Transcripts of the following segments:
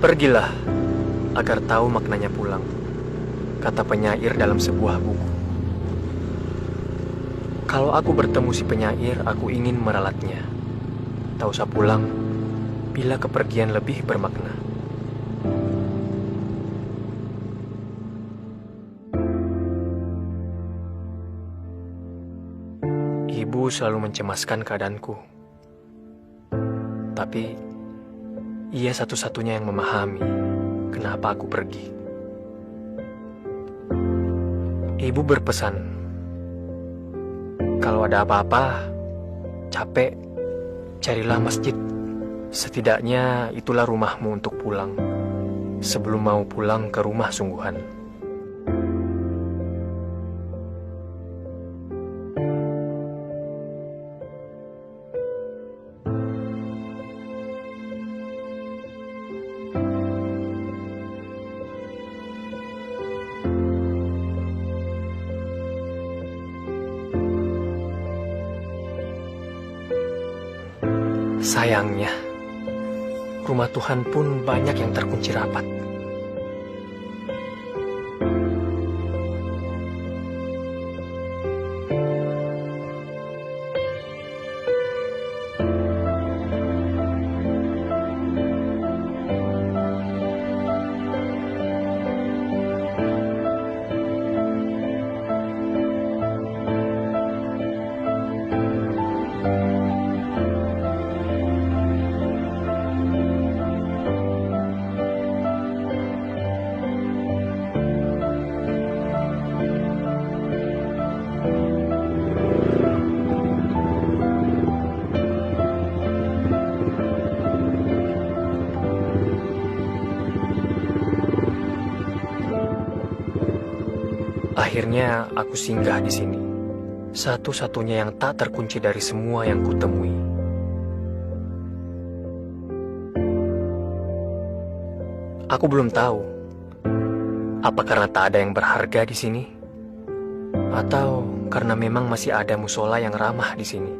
Pergilah agar tahu maknanya pulang, kata penyair dalam sebuah buku. Kalau aku bertemu si penyair, aku ingin meralatnya. Tak usah pulang bila kepergian lebih bermakna. Ibu selalu mencemaskan keadaanku. Tapi ia satu-satunya yang memahami kenapa aku pergi. Ibu berpesan, kalau ada apa-apa, capek, carilah masjid. Setidaknya itulah rumahmu untuk pulang, sebelum mau pulang ke rumah sungguhan. Sayangnya, rumah Tuhan pun banyak yang terkunci rapat. Akhirnya aku singgah di sini, satu-satunya yang tak terkunci dari semua yang kutemui. Aku belum tahu, apa karena tak ada yang berharga di sini, atau karena memang masih ada musola yang ramah di sini.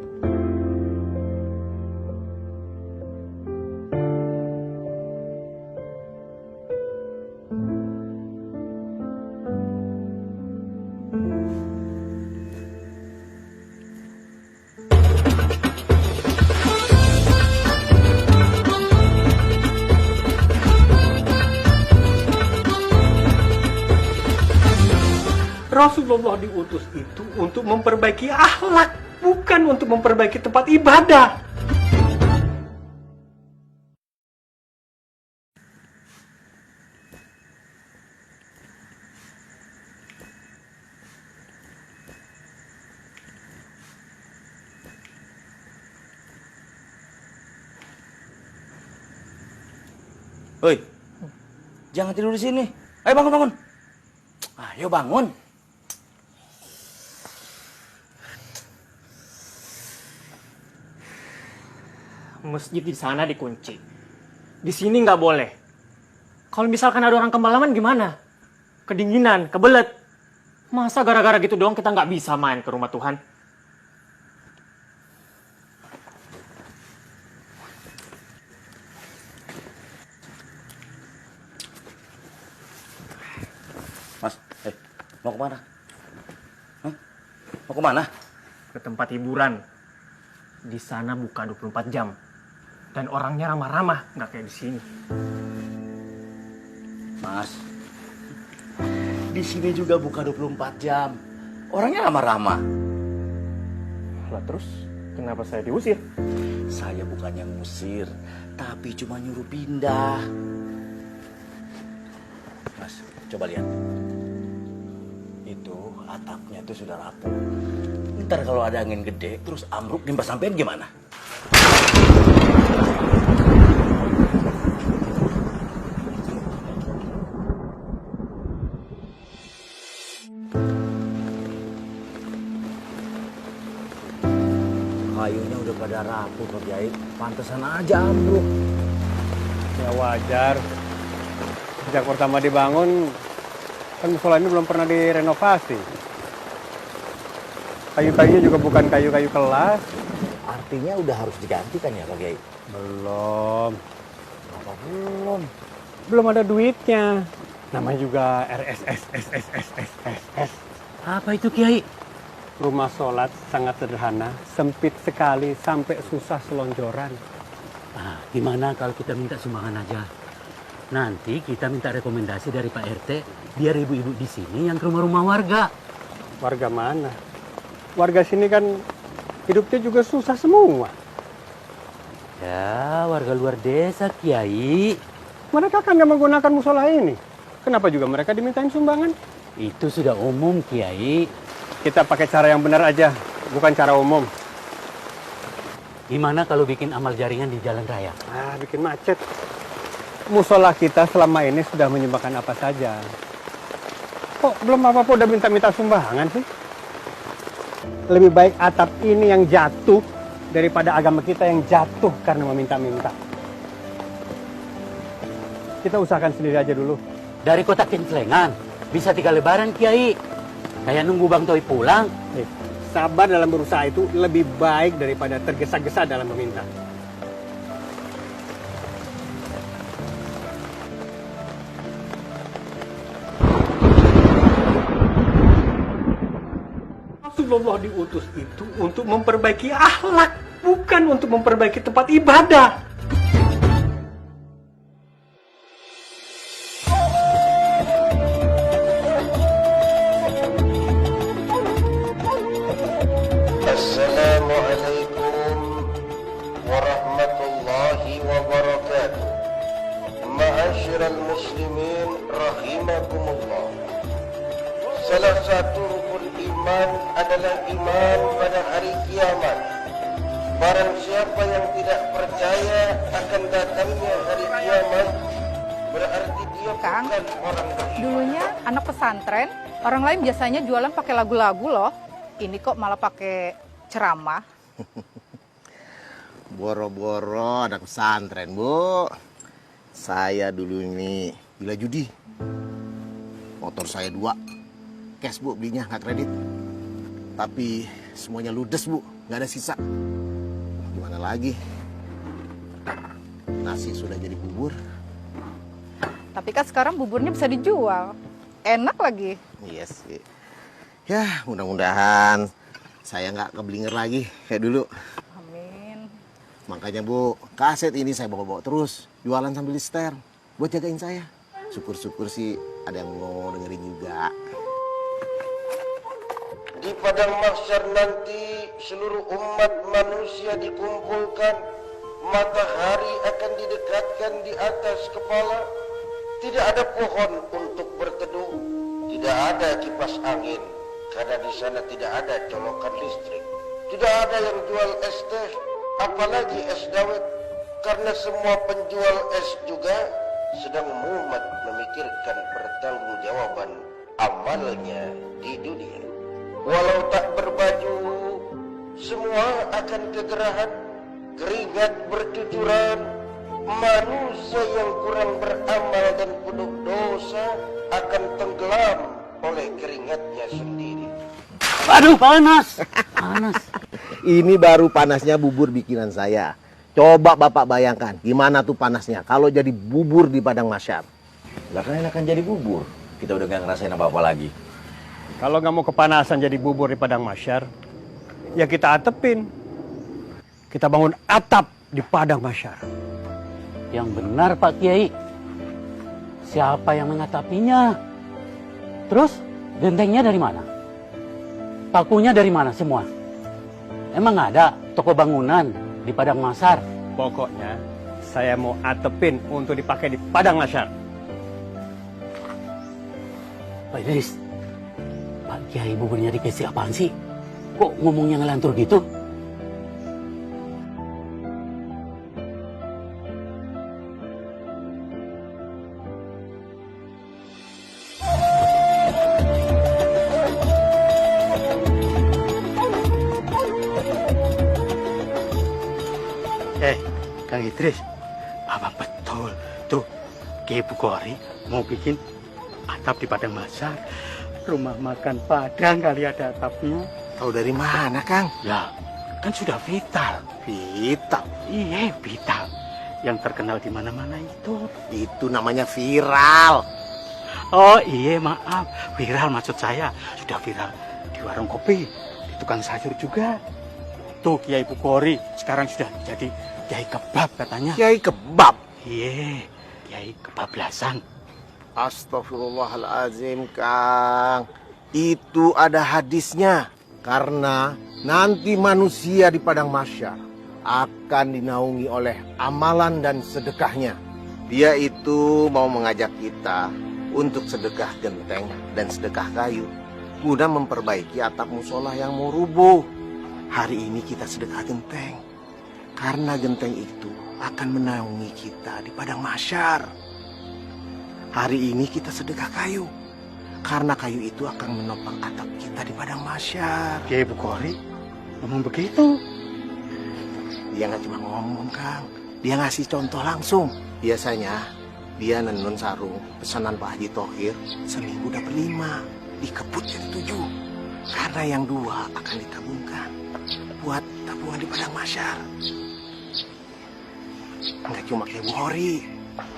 Rasulullah diutus itu untuk memperbaiki akhlak, bukan untuk memperbaiki tempat ibadah. Hoi, jangan tidur di sini. Ayo bangun, bangun. Ayo bangun. Masjid di sana dikunci. Di sini nggak boleh. Kalau misalkan ada orang kemalaman gimana? Kedinginan, kebelet. Masa gara-gara gitu doang kita nggak bisa main ke rumah Tuhan? Mas, mau kemana? Hah? Mau kemana? Ke tempat hiburan. Di sana buka 24 jam. Dan orangnya ramah-ramah, nggak kayak di sini. Mas, di sini juga buka 24 jam. Orangnya ramah-ramah. Lah terus, kenapa saya diusir? Saya bukannya ngusir, tapi cuma nyuruh pindah. Mas, coba lihat. Itu atapnya itu sudah rapuh. Ntar kalau ada angin gede, terus ambruk nimpa sampean gimana? Kayunya udah pada rapuh, Pak Kiai. Pantesan aja ambruk. Ya wajar. Sejak pertama dibangun, kan musola ini belum pernah direnovasi. Kayu-kayunya juga bukan kayu-kayu kelas. Artinya udah harus diganti kan ya, Pak Kiai? Belum. Apa belum? belum ada duitnya. Namanya juga RSS. Apa itu Kiai? Rumah sholat sangat sederhana, sempit sekali sampai susah selonjoran. Ah, gimana kalau kita minta sumbangan aja? Nanti kita minta rekomendasi dari Pak RT, biar ibu-ibu di sini yang ke rumah-rumah warga. Warga mana? Warga sini kan hidupnya juga susah semua. Ya, warga luar desa Kiai. Mereka kan nggak menggunakan musola ini. Kenapa juga mereka dimintain sumbangan? Itu sudah umum Kiai. Kita pakai cara yang benar aja, bukan cara umum. Gimana kalau bikin amal jaringan di jalan raya? Bikin macet. Musola kita selama ini sudah menyumbangkan apa saja. Kok belum apa-apa udah minta-minta sumbangan sih? Lebih baik atap ini yang jatuh daripada agama kita yang jatuh karena meminta-minta. Kita usahakan sendiri aja dulu. Dari kota Kinclengan, bisa 3 lebaran Kiai. Kayak nunggu Bang Toi pulang. Sabar dalam berusaha itu lebih baik daripada tergesa-gesa dalam meminta. Rasulullah diutus itu untuk memperbaiki akhlak, bukan untuk memperbaiki tempat ibadah. Assalamualaikum warahmatullahi wabarakatuh. Ma'asyiral muslimin rahimakumullah. Salah satu rukun iman adalah iman pada hari kiamat. Barang siapa yang tidak percaya akan datangnya hari kiamat, berarti dia Kang, bukan orang beriman. dulunya anak pesantren, orang lain biasanya jualan pakai lagu-lagu loh. Ini kok malah pakai ceramah. Boro-boro anak pesantren, Bu. Saya dulu ini gila judi. Motor saya 2. Cash, Bu, belinya, nggak kredit. Tapi semuanya ludes, Bu. Nggak ada sisa. Gimana lagi? Nasi sudah jadi bubur. Tapi kan sekarang buburnya bisa dijual. Enak lagi. Iya sih. Ya, mudah-mudahan saya nggak keblinger lagi kayak dulu. Amin. Makanya, Bu, kaset ini saya bawa-bawa terus. Jualan sambil di setel. Buat jagain saya. Syukur-syukur sih ada yang mau dengerin juga. Di padang mahsyar nanti seluruh umat manusia dikumpulkan. Matahari akan didekatkan di atas kepala. Tidak ada pohon untuk berteduh. Tidak ada kipas angin. Karena di sana tidak ada colokan listrik. Tidak ada yang jual es teh, apalagi es dawet. Karena semua penjual es juga sedang mumet memikirkan pertanggungjawaban amalnya di dunia. Walau tak berbaju, semua akan kegerahan, keringat bercucuran. Manusia yang kurang beramal dan penuh dosa akan tenggelam oleh keringatnya sendiri. Aduh, panas. Panas. Ini baru panasnya bubur bikinan saya. Coba Bapak bayangkan, gimana tuh panasnya kalau jadi bubur di padang mahsyar. Lah kan enakan jadi bubur. Kita udah gak ngerasain apa-apa lagi. Kalau nggak mau kepanasan jadi bubur di padang mahsyar, ya kita atepin. Kita bangun atap di padang mahsyar. Yang benar Pak Kiai. Siapa yang mengatapinya? Terus gentengnya dari mana? Pakunya dari mana semua? Emang ada toko bangunan di padang mahsyar? Pokoknya saya mau atepin untuk dipakai di padang mahsyar. Pak Idris, Pak Kiai buburnya dikasih apaan sih? Kok ngomongnya ngelantur gitu? Kang Idris, Bapak betul. Tuh, Kiai Bukhari mau bikin atap di padang mahsyar. Rumah makan Padang kali ada atapnya. Tahu dari mana, Kang? Ya, kan sudah vital. Vital. Iya, vital. yang terkenal di mana-mana itu. Itu namanya viral. Oh iya, maaf. Viral maksud saya. Sudah viral di warung kopi, di tukang sayur juga. Tuh Kiai Bukhari sekarang sudah jadi Kiai Kebab katanya. Kiai kebab. Iya, Kiai Kebablasan. Astagfirullahalazim, Kang. Itu ada hadisnya. Karena nanti manusia di padang mahsyar akan dinaungi oleh amalan dan sedekahnya. Dia itu mau mengajak kita untuk sedekah genteng dan sedekah kayu guna memperbaiki atap musola yang mau rubuh. Hari ini kita sedekah genteng karena genteng itu akan menaungi kita di padang mahsyar. Hari ini kita sedekah kayu karena kayu itu akan menopang atap kita di padang mahsyar. Kiai Bukhari ngomong begitu. Dia nggak cuma ngomong, Kang. Dia ngasih contoh langsung. Biasanya dia nenun sarung pesanan Pak Haji Thohir seminggu dapat 5, dikebut jadi 7. Karena yang 2 akan ditabungkan buat tabungan di padang mahsyar. Nggak cuma kayak Bukhari,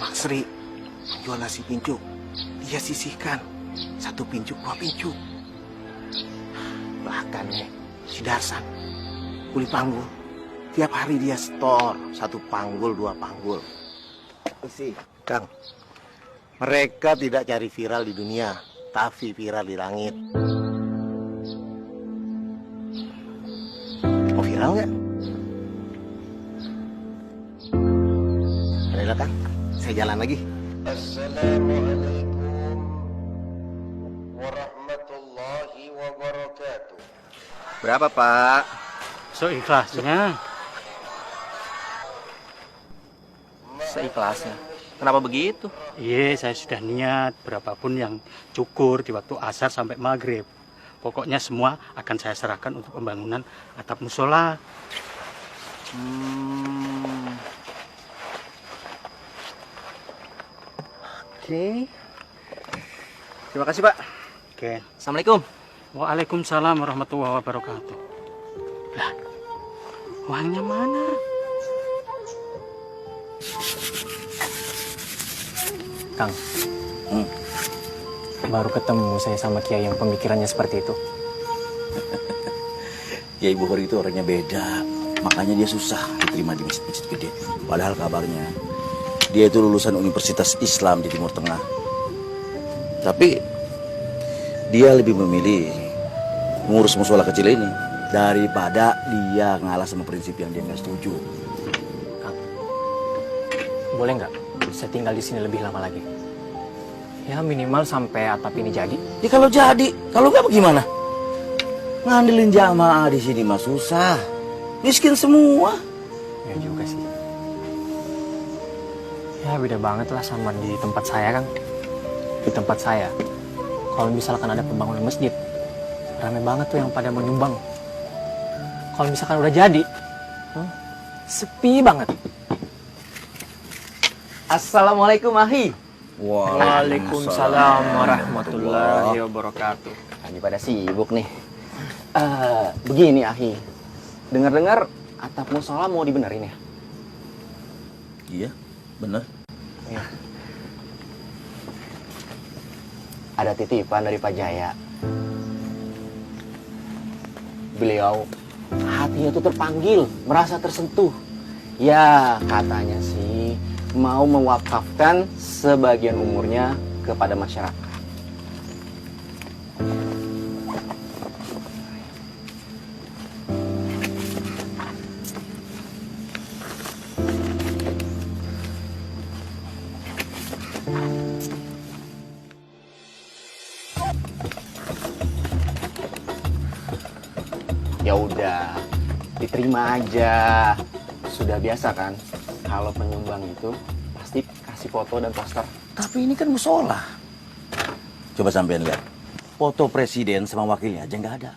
Mak Sri menjual nasi pincuk. Dia sisihkan 1 pincuk 2 pincuk. Bahkan nih si Darsan kuli panggul. Tiap hari dia store 1 panggul 2 panggul. Sih, Kang. Mereka tidak cari viral di dunia, tapi viral di langit. Mau viral nggak? Ayolah, Kang. Saya jalan lagi. Assalamualaikum warahmatullahi wabarakatuh. Berapa, Pak? So ikhlasnya. Seikhlasnya. Kenapa begitu? Iya, saya sudah niat berapapun yang cukur di waktu asar sampai maghrib. Pokoknya semua akan saya serahkan untuk pembangunan atap musola. Oke. Terima kasih, Pak. Oke. Assalamualaikum. Waalaikumsalam warahmatullahi wabarakatuh. Lah, uangnya mana? Kang, baru ketemu saya sama Kiai yang pemikirannya seperti itu. Kiai Bukhari itu orangnya beda. Makanya dia susah diterima di masjid-masjid gede. Padahal kabarnya dia itu lulusan Universitas Islam di Timur Tengah. Tapi dia lebih memilih mengurus musola kecil ini daripada dia ngalah sama prinsip yang dia nggak setuju. Kang, boleh nggak saya tinggal di sini lebih lama lagi? Ya minimal sampai atap ini jadi. Ya kalau jadi, kalau nggak bagaimana? Ngandelin jamaah di sini mah susah. Miskin semua. Ya juga sih. Ya beda banget lah sama di tempat saya, Kang. Di tempat saya, kalau misalkan ada pembangunan masjid, rame banget tuh yang pada mau nyumbang. Kalau misalkan udah jadi, sepi banget. Assalamualaikum, Ahi. Waalaikumsalam warahmatullahi wabarakatuh. Lagi pada sibuk nih. Begini, Ahi. Dengar-dengar atap musola mau dibenerin ya? Iya, bener. Iya. Ada titipan dari Pak Jaya. Beliau hatinya tuh terpanggil, merasa tersentuh. Ya, katanya sih mau mewakafkan sebagian umurnya kepada masyarakat. Ya udah, diterima aja. Sudah biasa kan, kalau penyumbang itu pasti kasih foto dan poster. Tapi ini kan musola. Coba sampean lihat. Foto presiden sama wakilnya aja nggak ada.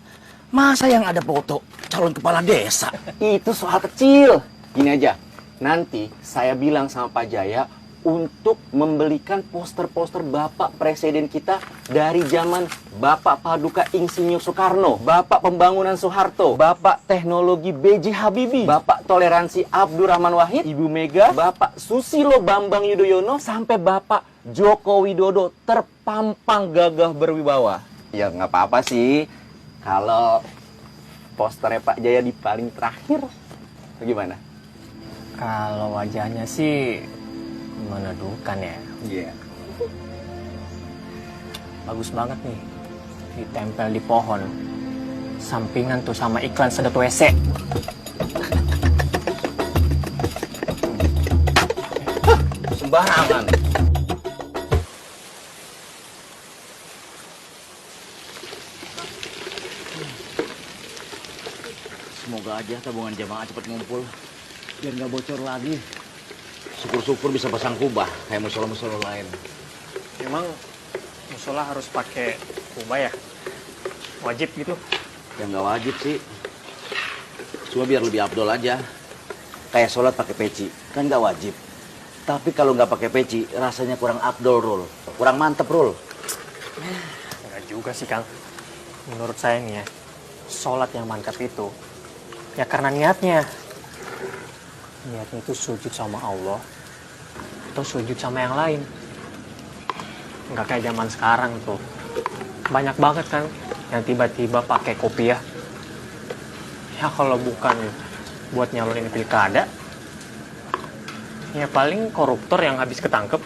Masa yang ada foto calon kepala desa? Itu soal kecil. Gini aja, nanti saya bilang sama Pak Jaya untuk membelikan poster-poster Bapak Presiden kita dari zaman Bapak Paduka Insinyur Soekarno, Bapak Pembangunan Soeharto, Bapak Teknologi B.J. Habibie, Bapak Toleransi Abdurrahman Wahid, Ibu Mega, Bapak Susilo Bambang Yudhoyono, sampai Bapak Joko Widodo terpampang gagah berwibawa. Ya nggak apa-apa sih kalau posternya Pak Jaya di paling terakhir. Bagaimana? Kalau wajahnya sih meneduhkan ya. Iya. Bagus banget nih. Ditempel di pohon. Sampingan tuh sama iklan sedot WC. Sembarangan. Semoga aja tabungan jamaah cepat ngumpul biar nggak bocor lagi. Syukur-syukur bisa pasang kubah kayak musola-musola lain. Emang musola harus pakai kubah ya? Wajib gitu? Ya nggak wajib sih. Cuma biar lebih afdol aja. Kayak sholat pakai peci, kan nggak wajib. Tapi kalau nggak pakai peci, rasanya kurang afdol, Rul. Kurang mantep, Rul. Enggak juga sih, Kang. Menurut saya nih ya, sholat yang mantap itu ya karena niatnya. Niatnya itu sujud sama Allah atau sujud sama yang lain. Nggak kayak zaman sekarang tuh. Banyak banget kan yang tiba-tiba pakai kopiah. Ya kalau bukan buat nyalonin pilkada, ya paling koruptor yang habis ketangkep.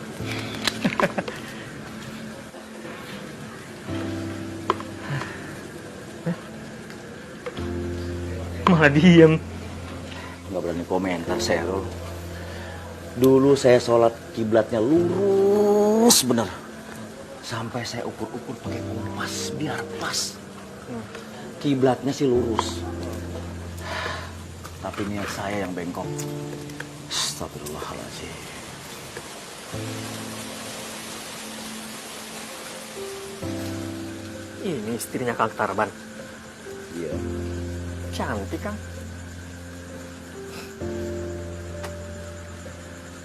Malah diem. Nggak berani komentar saya, Rul. Dulu saya sholat kiblatnya lurus bener. Sampai saya ukur-ukur pakai kompas biar pas. Kiblatnya sih lurus. Tapi niat saya yang bengkok. Astagfirullahaladzim. Ini istrinya Kang Tarban. Iya. Cantik, Kang.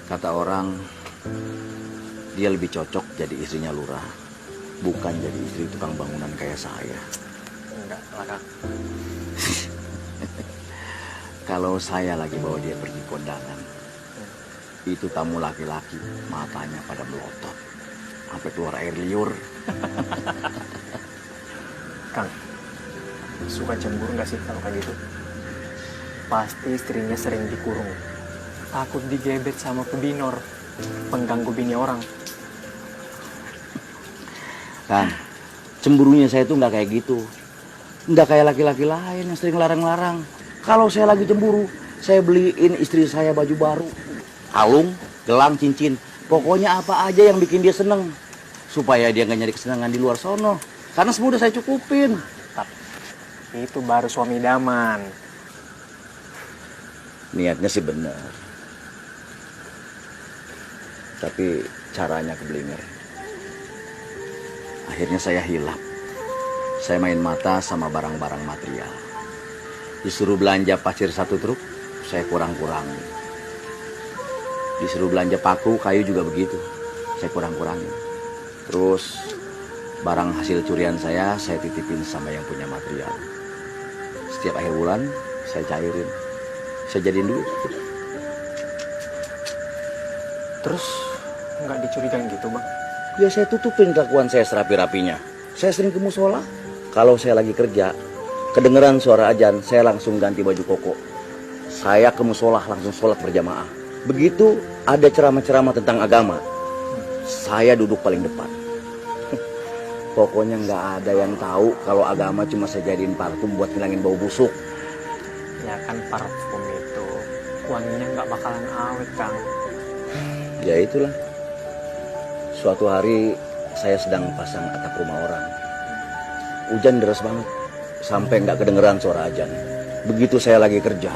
Kata orang, dia lebih cocok jadi istrinya lurah. Bukan jadi istri tukang bangunan kayak saya. Enggak lah, Kang. Kalau saya lagi bawa dia pergi kondangan, itu tamu laki-laki matanya pada melotot. Sampai keluar air liur. Kang, suka cemburu nggak sih kalau kayak gitu? Pasti istrinya sering dikurung. Takut digebet sama pebinor, pengganggu bini orang. Kan, cemburunya saya tuh nggak kayak gitu. Nggak kayak laki-laki lain yang sering larang-larang. Kalau saya lagi cemburu, saya beliin istri saya baju baru. Kalung, gelang, cincin. Pokoknya apa aja yang bikin dia seneng. Supaya dia nggak nyari kesenangan di luar sono. Karena semua udah saya cukupin. Itu baru suami idaman. Niatnya sih bener. Tapi caranya keblinger. Akhirnya saya hilap. Saya main mata sama barang-barang material. Disuruh belanja pasir 1 truk, saya kurang-kurangin. Disuruh belanja paku, kayu juga begitu. Saya kurang-kurangin. Terus barang hasil curian saya titipin sama yang punya material. Setiap akhir bulan, saya cairin. Saya jadiin duit. Terus nggak dicurigain gitu, Bang? Ya saya tutupin kelakuan saya serapi-rapinya. Saya sering ke musola. Kalau saya lagi kerja, kedengeran suara azan, saya langsung ganti baju koko. Saya ke musola langsung sholat berjamaah. Begitu ada ceramah-ceramah tentang agama, saya duduk paling depan. Pokoknya nggak ada yang tahu kalau agama cuma saya jadiin parfum buat ngilangin bau busuk. Ya kan parfum itu wanginya nggak bakalan awet, Kang. Ya itulah. Suatu hari saya sedang pasang atap rumah orang. Hujan deras banget, sampai nggak kedengeran suara azan. Begitu saya lagi kerja,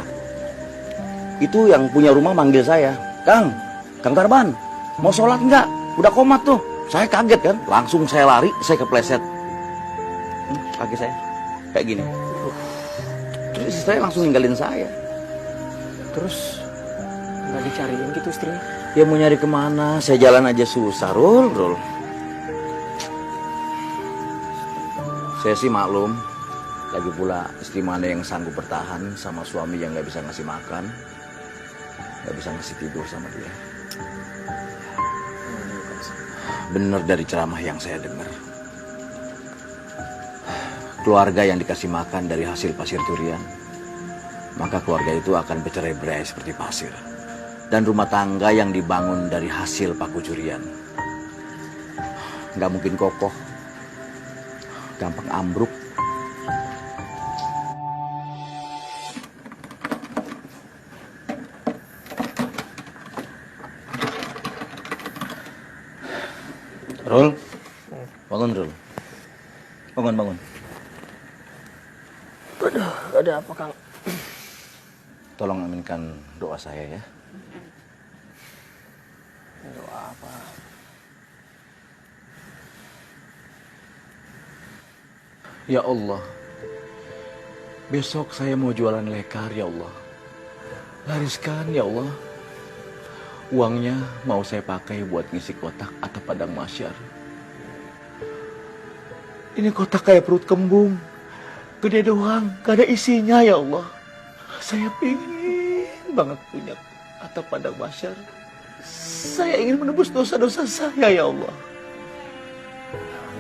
itu yang punya rumah manggil saya, Kang Tarban, mau sholat nggak? Udah komat tuh. Saya kaget kan, langsung saya lari, saya kepleset. Kaki saya kayak gini. Terus saya langsung ninggalin saya. Terus Nggak dicariin gitu istrinya. Ya mau nyari kemana? Saya jalan aja susah, Rul. Saya sih maklum. Lagi pula istri mana yang sanggup bertahan sama suami yang nggak bisa ngasih makan, nggak bisa ngasih tidur sama dia. Bener dari ceramah yang saya dengar. Keluarga yang dikasih makan dari hasil pasir durian, maka keluarga itu akan bercerai-berai seperti pasir. Dan rumah tangga yang dibangun dari hasil paku curian nggak mungkin kokoh, gampang ambruk. Rul, bangun Rul, bangun. Aduh, ada apa Kang? Tolong aminkan doa saya ya. Doa apa? Ya Allah, besok saya mau jualan lekar ya Allah. Lariskan ya Allah. Uangnya mau saya pakai buat ngisi kotak atau padang masyar. Ini kotak kayak perut kembung. Gede doang, gak ada isinya ya Allah. Saya pingin banget punya atau padang masyar. Saya ingin menebus dosa-dosa saya ya Allah.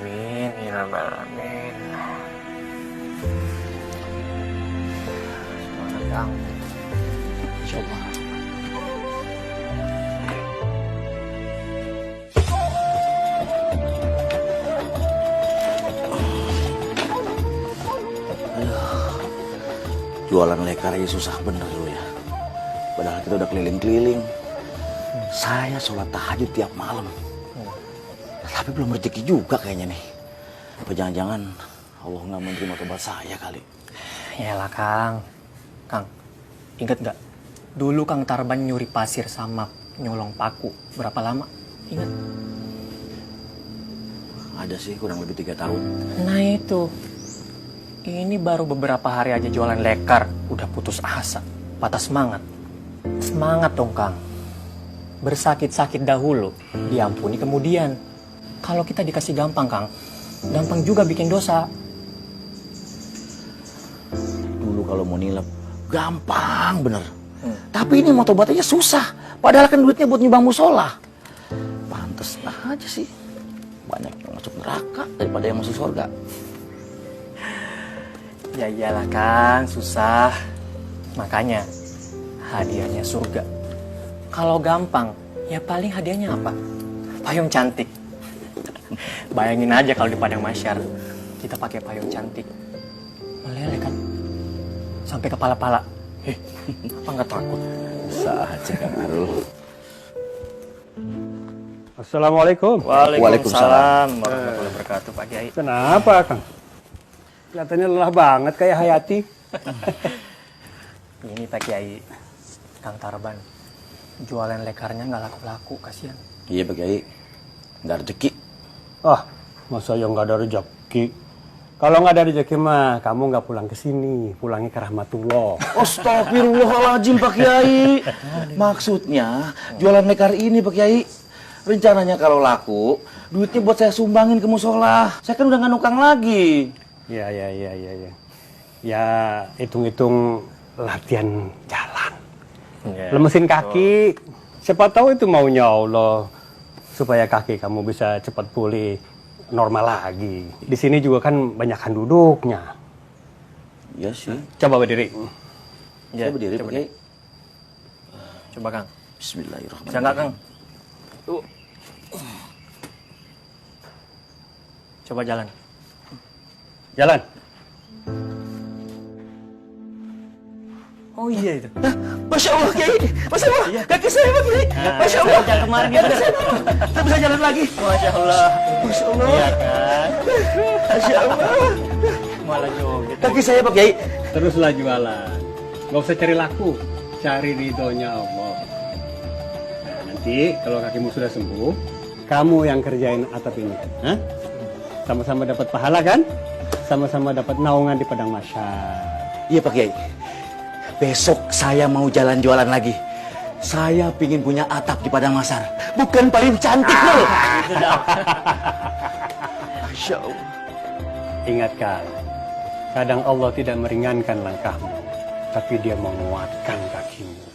Amin, ya Rabbal Alamin. Semangat Kang. Insyaallah. Jualan lekar aja susah bener lu ya. Padahal kita udah keliling-keliling. Saya sholat tahajud tiap malam. Tapi belum rezeki juga kayaknya nih. Apa jangan-jangan Allah nggak menerima tobat saya kali. Yalah Kang. Kang, inget nggak? Dulu Kang Tarban nyuri pasir sama nyolong paku. Berapa lama? Ingat? Ada sih kurang lebih 3 tahun. Nah itu. Ini baru beberapa hari aja jualan lekar. Udah putus asa. Patah semangat. Semangat dong Kang. Bersakit-sakit dahulu. Diampuni kemudian. Kalau kita dikasih gampang Kang. Gampang juga bikin dosa. Dulu kalau mau nilep gampang bener. Tapi ini mau tobat aja susah. Padahal kan duitnya buat nyumbang musola. Pantes aja sih. Banyak yang masuk neraka daripada yang masuk surga. Ya iyalah Kang, susah. Makanya hadiahnya surga. Kalau gampang, ya paling hadiahnya apa? Payung cantik. Bayangin aja kalau di padang masyar kita pakai payung cantik. Meleleh kan? Sampai kepala-pala. Apa nggak takut? Sah aja Kang Arul. Assalamualaikum. Waalaikumsalam warahmatullahi wabarakatuh Pak Kiai. Kenapa, Kang? Kelihatannya lelah banget kayak Hayati. Ini Pak Kiai, Kang Tarban. Jualan lekarnya nggak laku-laku, kasihan. Iya Pak Kiai, nggak rezeki. Ah, masa ya nggak ada rezeki? Kalau nggak ada rezeki mah, kamu nggak pulang ke sini, pulangnya ke Rahmatullah. Astagfirullahaladzim Pak Kiai. Maksudnya jualan lekar ini Pak Kiai. Rencananya kalau laku, duitnya buat saya sumbangin ke musola. Saya kan udah nggak nukang lagi. Ya. Ya, hitung-hitung latihan jalan. Ya, Lemesin kaki. Siapa tahu itu maunya Allah supaya kaki kamu bisa cepat pulih normal lagi. Di sini juga kan banyakan duduknya. Iya sih. Coba berdiri. Saya berdiri Pak Kiai. Coba Kang. Bismillahirrahmanirrahim. Bisa nggak Kang? Tuh. Coba jalan. Jalan. Oh iya itu. Masya Allah Kiai, Masya Allah, kaki saya Pak Kiai, Masya Allah. Jalan kemarin gitu. Saya bisa jalan lagi. Masya Allah. Masya Allah. Iya kan? Masya Allah. Malah joget. Kaki saya Pak Kiai. Teruslah jualan. Gak usah cari laku, cari ridhonya Allah. Nah, nanti kalau kakimu sudah sembuh, kamu yang kerjain atap ini. Hah? Sama-sama dapat pahala kan? Sama-sama dapat naungan di padang masyar. Iya Pak Kiai. Besok saya mau jalan jualan lagi. Saya pingin punya atap di Padang Masar. Bukan paling cantik loh. Masya Allah. Ingat Kal, kadang Allah tidak meringankan langkahmu, tapi Dia menguatkan kakimu.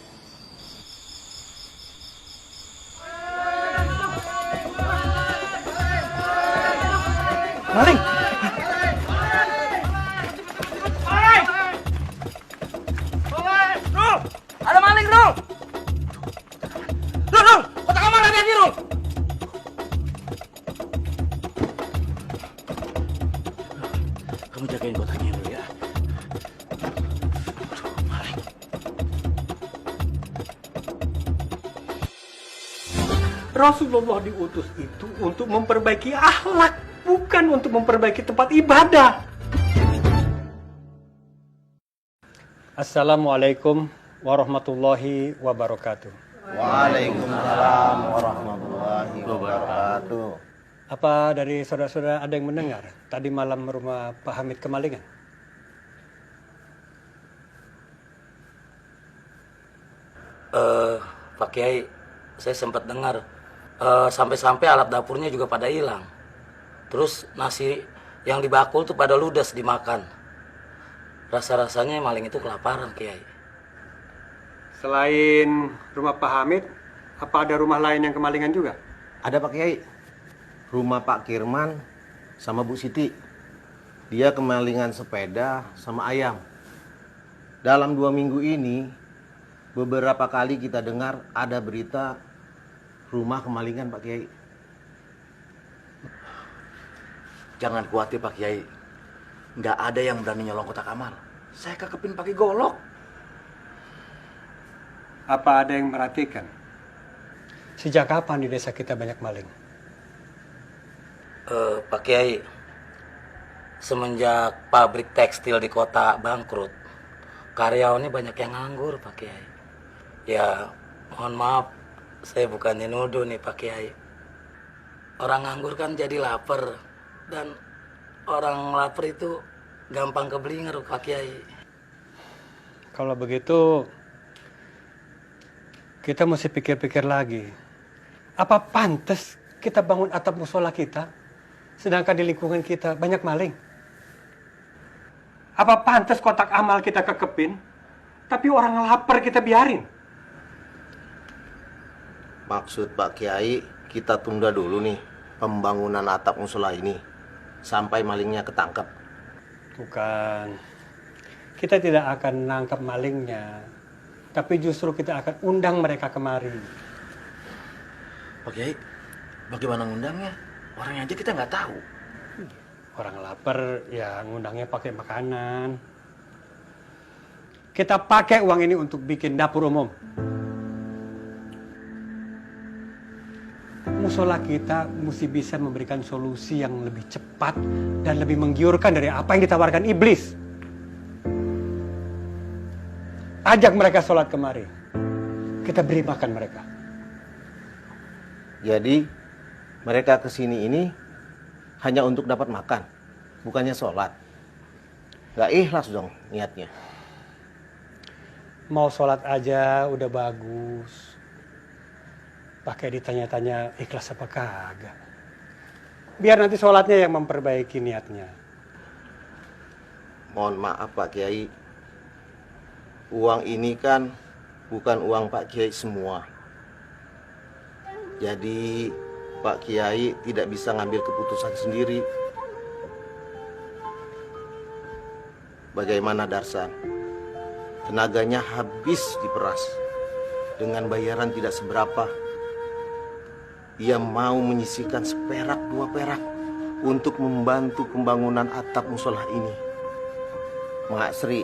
Maling! Ada maling, Rul! Rul! Kotak amal ada di Rul! Kamu jagain kotaknya dulu ya. Rasulullah diutus itu untuk memperbaiki akhlak, bukan untuk memperbaiki tempat ibadah. Assalamualaikum warahmatullahi wabarakatuh. Waalaikumsalam warahmatullahi wabarakatuh. Apa dari saudara-saudara ada yang mendengar tadi malam rumah Pak Hamid kemalingan? Pak Kiai, saya sempat dengar sampai-sampai alat dapurnya juga pada hilang. Terus nasi yang dibakul tuh pada ludes dimakan. Rasa-rasanya maling itu kelaparan, Kiai. Selain rumah Pak Hamid, apa ada rumah lain yang kemalingan juga? Ada Pak Kiai. Rumah Pak Kirman sama Bu Siti. Dia kemalingan sepeda sama ayam. Dalam 2 minggu ini, beberapa kali kita dengar ada berita rumah kemalingan Pak Kiai. Jangan khawatir Pak Kiai. Nggak ada yang berani nyolong kotak amal. Saya kekepin pakai golok. Apa ada yang merhatikan? Sejak kapan di desa kita banyak maling? Pak Kiai, semenjak pabrik tekstil di kota bangkrut, karyawannya banyak yang nganggur, Pak Kiai. Ya, mohon maaf, saya bukannya nuduh nih Pak Kiai. Orang nganggur kan jadi lapar, dan orang lapar itu gampang keblinger, Pak Kiai. Kalau begitu, kita mesti pikir-pikir lagi. Apa pantas kita bangun atap musola kita, sedangkan di lingkungan kita banyak maling? Apa pantas kotak amal kita kekepin, tapi orang lapar kita biarin? Maksud Pak Kiai, kita tunda dulu nih pembangunan atap musola ini sampai malingnya ketangkep. Bukan. Kita tidak akan nangkap malingnya, tapi justru kita akan undang mereka kemari. Pak Kiai, bagaimana ngundangnya? Orangnya aja kita nggak tahu. Orang lapar, ya ngundangnya pakai makanan. Kita pakai uang ini untuk bikin dapur umum. Musola kita mesti bisa memberikan solusi yang lebih cepat dan lebih menggiurkan dari apa yang ditawarkan iblis. Ajak mereka sholat kemari. Kita beri makan mereka. Jadi mereka kesini ini hanya untuk dapat makan, bukannya sholat. Gak ikhlas dong niatnya. Mau sholat aja udah bagus. Pakai ditanya-tanya ikhlas apa kagak. Biar nanti sholatnya yang memperbaiki niatnya. Mohon maaf Pak Kiai, uang ini kan bukan uang Pak Kiai semua. Jadi Pak Kiai tidak bisa ngambil keputusan sendiri. Bagaimana Darsan? Tenaganya habis diperas dengan bayaran tidak seberapa. Dia mau menyisihkan seperak 2 perak untuk membantu pembangunan atap musola ini. Mak Sri,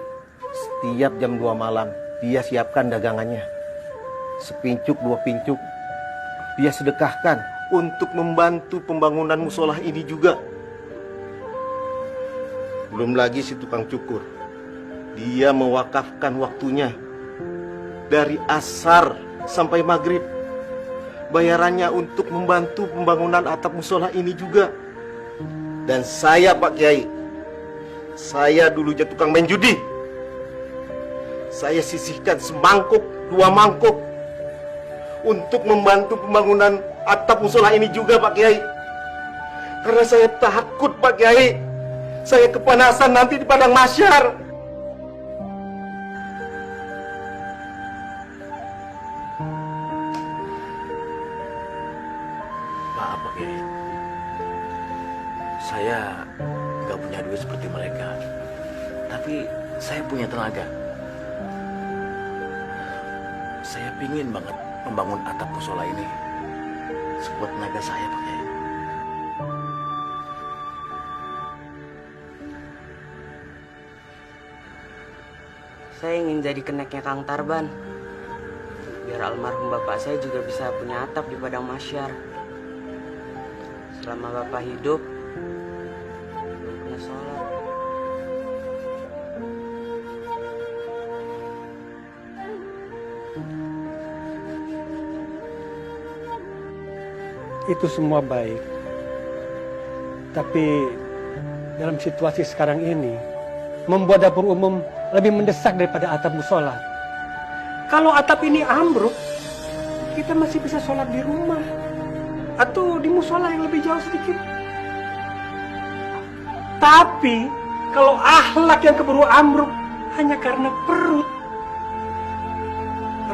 setiap jam 2 malam dia siapkan dagangannya. Sepincuk 2 pincuk dia sedekahkan untuk membantu pembangunan musola ini juga. Belum lagi si tukang cukur. Dia mewakafkan waktunya dari asar sampai maghrib. Bayarannya untuk membantu pembangunan atap musola ini juga. Dan saya Pak Kiai, saya dulunya tukang main judi. Saya sisihkan semangkuk, 2 mangkuk untuk membantu pembangunan atap musola ini juga, Pak Kiai. Karena saya takut, Pak Kiai, saya kepanasan nanti di padang mahsyar. Maaf Pak Kiai, saya nggak punya duit seperti mereka, tapi saya punya tenaga. Saya pingin banget membangun atap musola ini sekuat tenaga saya, Pak Kiai. Saya ingin jadi keneknya Kang Tarban. Biar almarhum bapak saya juga bisa punya atap di padang mahsyar. Selama bapak hidup, belum pernah sholat. Itu semua baik. Tapi dalam situasi sekarang ini, membuat dapur umum lebih mendesak daripada atap musola. Kalau atap ini ambruk, kita masih bisa sholat di rumah atau di musola yang lebih jauh sedikit. Tapi kalau akhlak yang keburu ambruk hanya karena perut,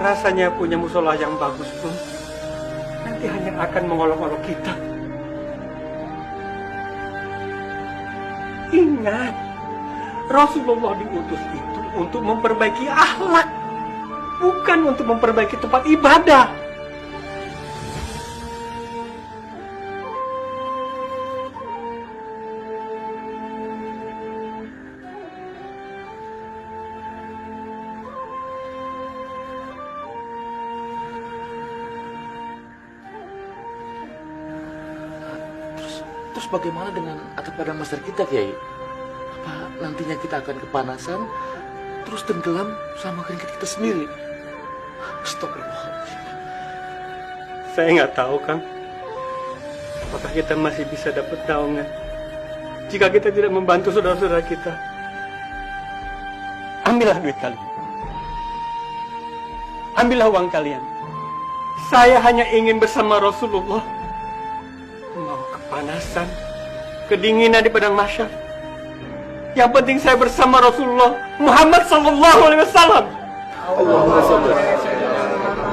rasanya punya musola yang bagus pun nanti hanya akan mengolok-olok kita. Ingat, Rasulullah diutus itu untuk memperbaiki akhlak, bukan untuk memperbaiki tempat ibadah. Terus bagaimana dengan atap padang mahsyar kita, Kiai? Apa nantinya kita akan kepanasan, terus tenggelam sama keringat kita sendiri? Astagfirullahaladzim. Saya nggak tahu, Kang. Apakah kita masih bisa dapat naungan jika kita tidak membantu saudara-saudara kita? Ambillah duit kalian. Ambillah uang kalian. Saya hanya ingin bersama Rasulullah. Mau kepanasan, kedinginan di padang mahsyar. Yang penting saya bersama Rasulullah Muhammad sallallahu alaihi wasallam. Allahumma shalli ala sayyidina Muhammad.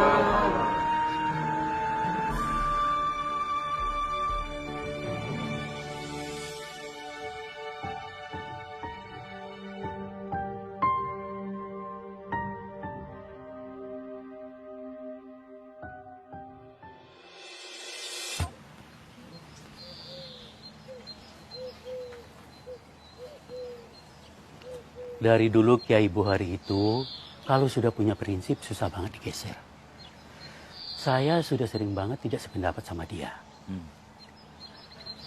Dari dulu Kiai Buhari itu, kalau sudah punya prinsip susah banget digeser. Saya sudah sering banget tidak sependapat sama dia.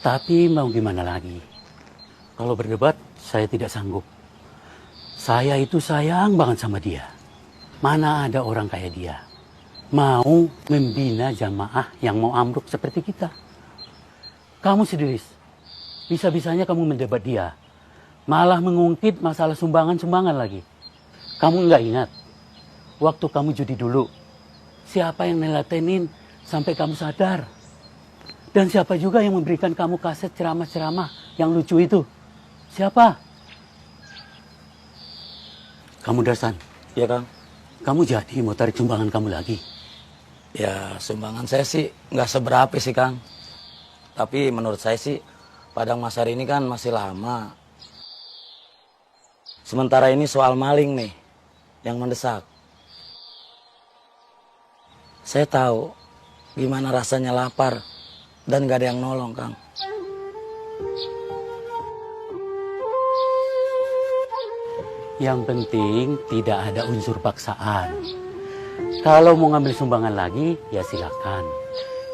Tapi mau gimana lagi? Kalau berdebat, saya tidak sanggup. Saya itu sayang banget sama dia. Mana ada orang kayak dia mau membina jamaah yang mau ambruk seperti kita. Kamu sendiri, bisa-bisanya kamu mendebat dia. Malah mengungkit masalah sumbangan-sumbangan lagi. Kamu nggak ingat, waktu kamu judi dulu, siapa yang nelatenin sampai kamu sadar? Dan siapa juga yang memberikan kamu kaset ceramah-ceramah yang lucu itu? Siapa? Kamu Dasan. Iya, Kang. Kamu jadi mau tarik sumbangan kamu lagi? Ya, sumbangan saya sih nggak seberapa sih, Kang. Tapi menurut saya sih, padang mahsyar ini kan masih lama. Sementara ini soal maling nih, yang mendesak. Saya tahu gimana rasanya lapar dan gak ada yang nolong, Kang. Yang penting tidak ada unsur paksaan. Kalau mau ngambil sumbangan lagi, ya silakan.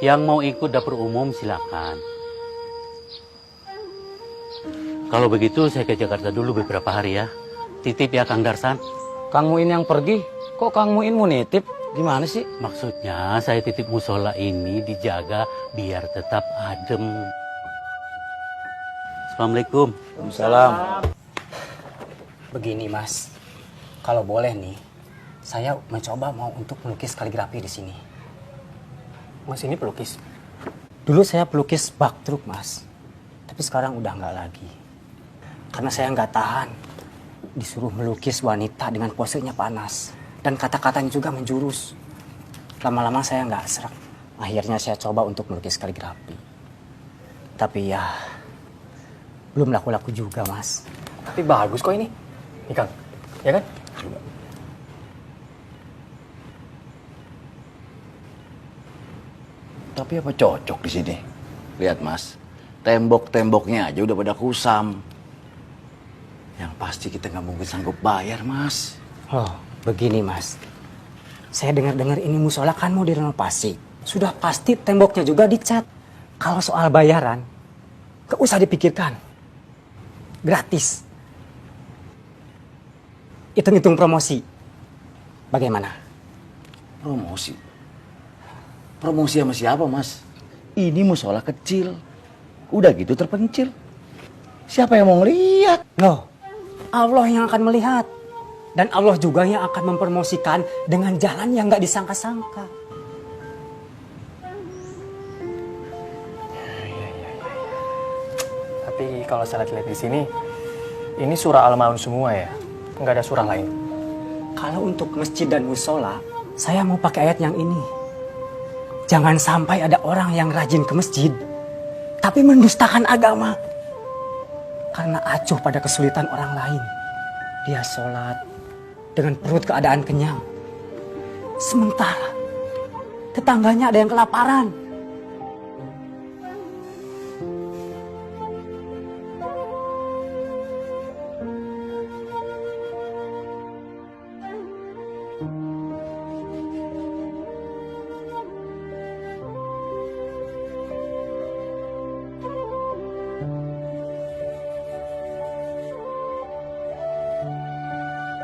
Yang mau ikut dapur umum silakan. Kalau begitu saya ke Jakarta dulu beberapa hari ya. Titip ya Kang Darsan. Kang Muin yang pergi, kok Kang Muin mau nitip? Gimana sih? Maksudnya saya titip musola ini dijaga biar tetap adem. Assalamualaikum. Waalaikumsalam. Begini Mas, kalau boleh nih, saya mencoba mau untuk melukis kaligrafi di sini. Mas ini pelukis. Dulu saya pelukis bak truk, Mas. Tapi sekarang udah nggak lagi. Karena saya nggak tahan disuruh melukis wanita dengan posenya panas. Dan kata-katanya juga menjurus. Lama-lama saya nggak serak. Akhirnya saya coba untuk melukis kaligrafi. Tapi ya, belum laku-laku juga, Mas. Tapi bagus kok ini. Nih Kang, ya kan? Tapi apa cocok di sini? Lihat Mas, tembok-temboknya aja udah pada kusam. Yang pasti kita nggak mungkin sanggup bayar, Mas. Oh, begini, Mas. Saya dengar-dengar ini musola kan mau direnovasi. Sudah pasti temboknya juga dicat. Kalau soal bayaran, gak usah dipikirkan. Gratis. Hitung-hitung promosi. Bagaimana? Promosi? Promosi sama siapa, Mas? Ini musola kecil. Udah gitu terpencil. Siapa yang mau ngeliat? Loh, Allah yang akan melihat. Dan Allah juga yang akan mempromosikan dengan jalan yang gak disangka-sangka. Tapi kalau saya lihat di sini, ini surah Al-Maun semua ya? Nggak ada surah lain? Kalau untuk masjid dan musola, saya mau pakai ayat yang ini. Jangan sampai ada orang yang rajin ke masjid, tapi mendustakan agama. Karena acuh pada kesulitan orang lain. Dia sholat dengan perut keadaan kenyang. Sementara tetangganya ada yang kelaparan.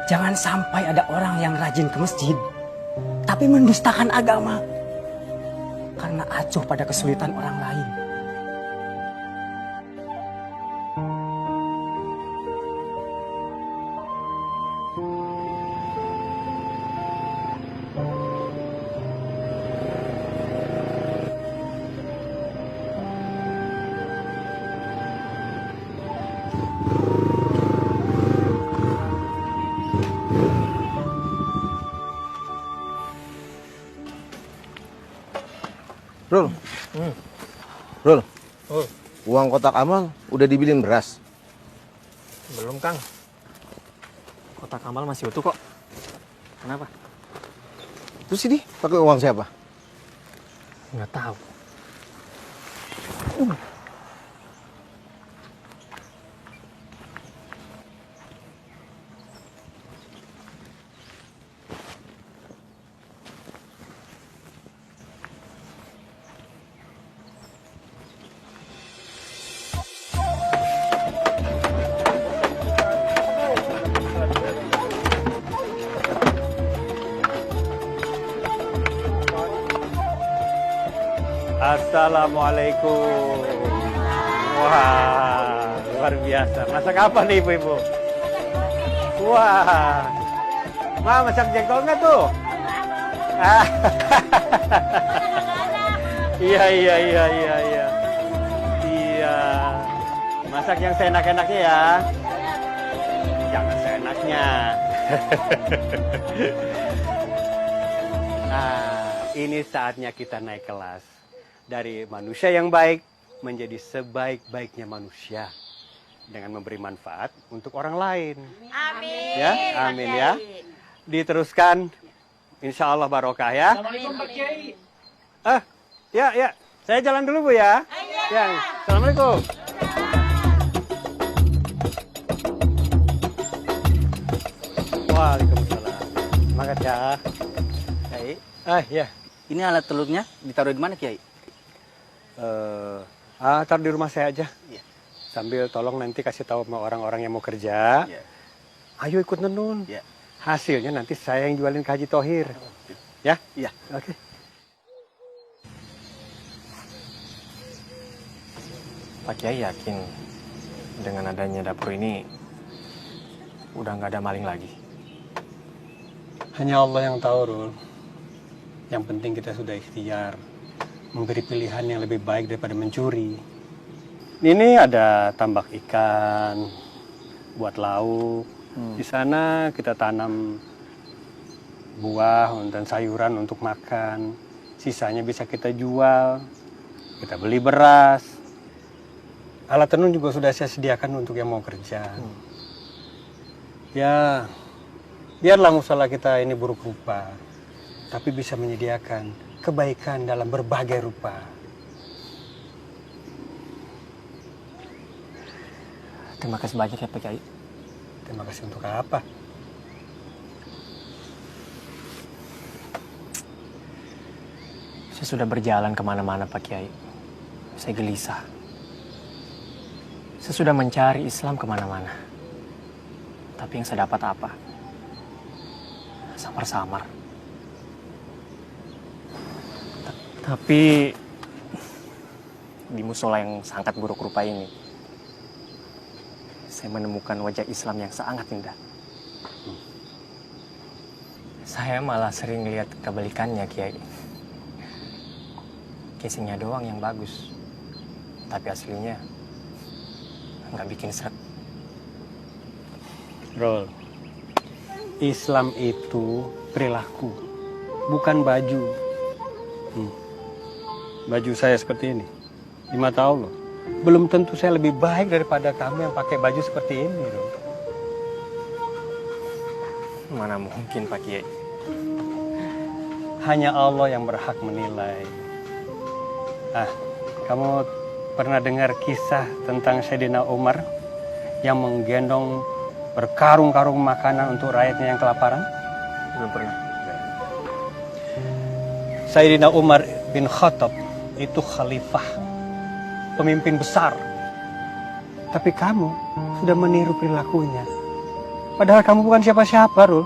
Jangan sampai ada orang yang rajin ke masjid, tapi mendustakan agama. Karena acuh pada kesulitan orang lain. Rul, Rul, uang kotak amal udah dibilin beras? Belum Kang. Kotak amal masih utuh kok. Kenapa? Terus ini pakai uang siapa? Nggak tahu. Assalamualaikum. Wah, luar biasa. Masak apa nih ibu-ibu? Wah, Ma, masak jengkol nggak tuh? Ah, iya. Iya, masak yang seenak-enaknya ya. Jangan seenaknya. Nah, ini saatnya kita naik kelas. Dari manusia yang baik menjadi sebaik-baiknya manusia dengan memberi manfaat untuk orang lain. Amin. Ya, amin ya. Diteruskan, insya Allah barokah ya. Assalamualaikum Pak Kiai. Ya. Saya jalan dulu Bu ya. Ya, assalamualaikum. Waalaikumsalam. Semangat ya. Kiai, Ya. ini alat telurnya ditaruh di mana Kiai? Taruh di rumah saya aja. Iya. Sambil tolong nanti kasih tahu sama orang-orang yang mau kerja. Iya. Ayo ikut nenun. Iya. Hasilnya nanti saya yang jualin ke Haji Tohir. Ya? Iya. Oke. Pak Kiai yakin dengan adanya dapur ini udah nggak ada maling lagi? Hanya Allah yang tahu, Rul. Yang penting kita sudah ikhtiar. memberi pilihan yang lebih baik daripada mencuri. Ini ada tambak ikan buat lauk. Di sana kita tanam buah dan sayuran untuk makan. Sisanya bisa kita jual. Kita beli beras. Alat tenun juga sudah saya sediakan untuk yang mau kerja. Ya, biarlah musola kita ini buruk rupa, tapi bisa menyediakan kebaikan dalam berbagai rupa. Terima kasih banyak ya Pak Kiai. Terima kasih untuk apa? Saya sudah berjalan kemana-mana Pak Kiai. Saya gelisah. Saya sudah mencari Islam kemana-mana. Tapi yang saya dapat apa? Samar-samar. Tapi di musola yang sangat buruk rupa ini, saya menemukan wajah Islam yang sangat indah. Saya malah sering lihat kebalikannya, Kiai. Casingnya doang yang bagus, tapi aslinya nggak bikin seret. Rol, Islam itu perilaku, bukan baju. Baju saya seperti ini, di mata Allah. Belum tentu saya lebih baik daripada kamu yang pakai baju seperti ini, Rol. Mana mungkin, Pak Kiai. Hanya Allah yang berhak menilai. Kamu pernah dengar kisah tentang Sayyidina Umar yang menggendong berkarung-karung makanan untuk rakyatnya yang kelaparan? Belum pernah. Sayyidina Umar bin Khattab itu khalifah, pemimpin besar. Tapi kamu sudah meniru perilakunya. Padahal kamu bukan siapa-siapa, Rul.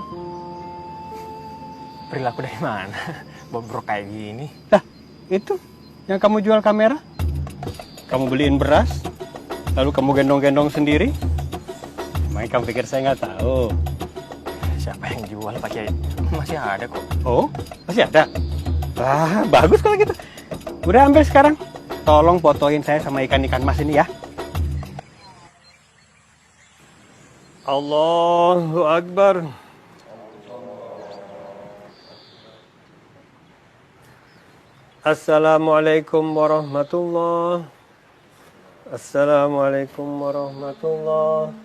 Perilaku dari mana? Bobrok kayak gini. Lah, itu yang kamu jual kamera? Kamu beliin beras, lalu kamu gendong-gendong sendiri? Emang kamu pikir saya nggak tahu? Siapa yang jual, Pak Kiai? Masih ada kok. Oh, masih ada? Bagus kalau gitu. Udah ambil sekarang. Tolong fotoin saya sama ikan-ikan mas ini ya. Allahu Akbar. Assalamualaikum warahmatullahi. Assalamualaikum warahmatullahi.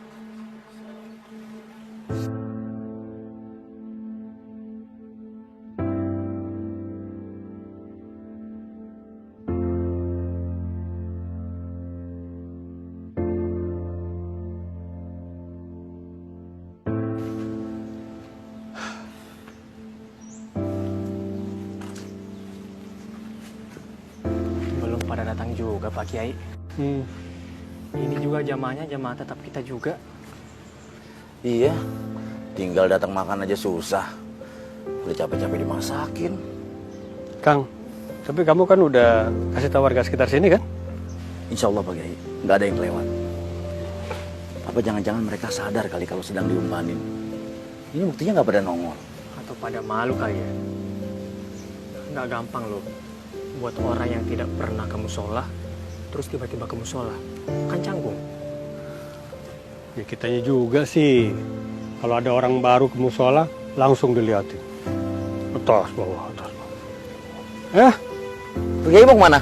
Belum pada datang juga, Pak Kiai. Ini juga jamaahnya jamaah tetap kita juga. Iya, tinggal datang makan aja susah. Udah capek-capek dimasakin. Kang, tapi kamu kan udah kasih tahu warga sekitar sini kan? Insya Allah Pak Kiai, nggak ada yang kelewat. Apa jangan-jangan mereka sadar kali kalau sedang diumbanin? Ini buktinya nggak pada nongol. Atau pada malu kali ya? Nggak gampang loh buat orang yang tidak pernah ke musola, terus tiba-tiba ke musola. Kan canggung. Ya kitanya juga sih. Kalau ada orang baru ke musola, langsung dilihatin. Atas bawah, atas bawah. Pak Kiai mau kemana?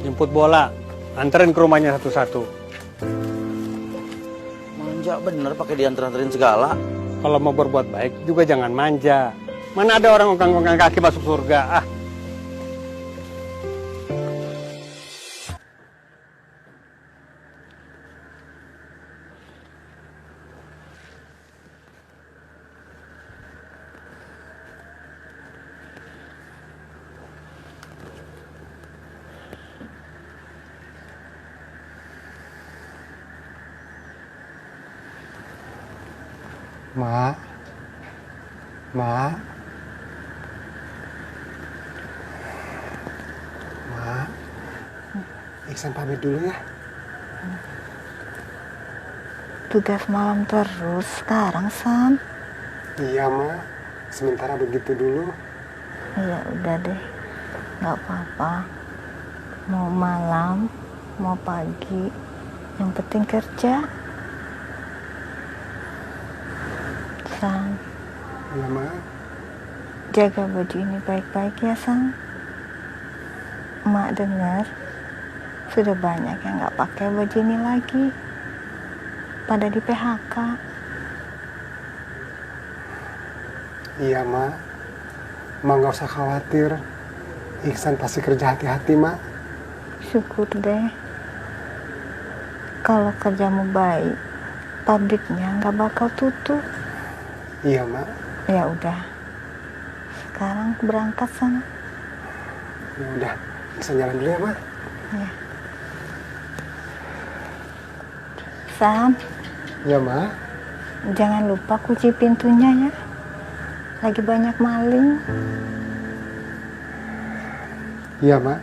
Jemput bola. Anterin ke rumahnya satu-satu. Manja bener pakai diantar-anterin segala. Kalau mau berbuat baik juga jangan manja. Mana ada orang ongkang-ongkang kaki masuk surga? Mak. Mak. Mak. Iksan pamit dulu ya. Tugas malam terus sekarang, Sam. Iya, Mak. Sementara begitu dulu. Ya udah deh, nggak apa-apa. Mau malam, mau pagi, yang penting kerja. San, Iya, Ma. jaga baju ini baik-baik ya, San. Mak dengar sudah banyak yang nggak pakai baju ini lagi, pada di PHK. Iya, Ma. Ma nggak usah khawatir. Iksan pasti kerja hati-hati, Ma. Syukur deh. Kalau kerjamu baik, pabriknya nggak bakal tutup. Iya, Ma. Ya udah, sekarang berangkat sana. Ya udah, Iksan jalan dulu ya, Ma. Ya. San, Ya, Ma. jangan lupa kunci pintunya ya. Lagi banyak maling. Iya, Ma.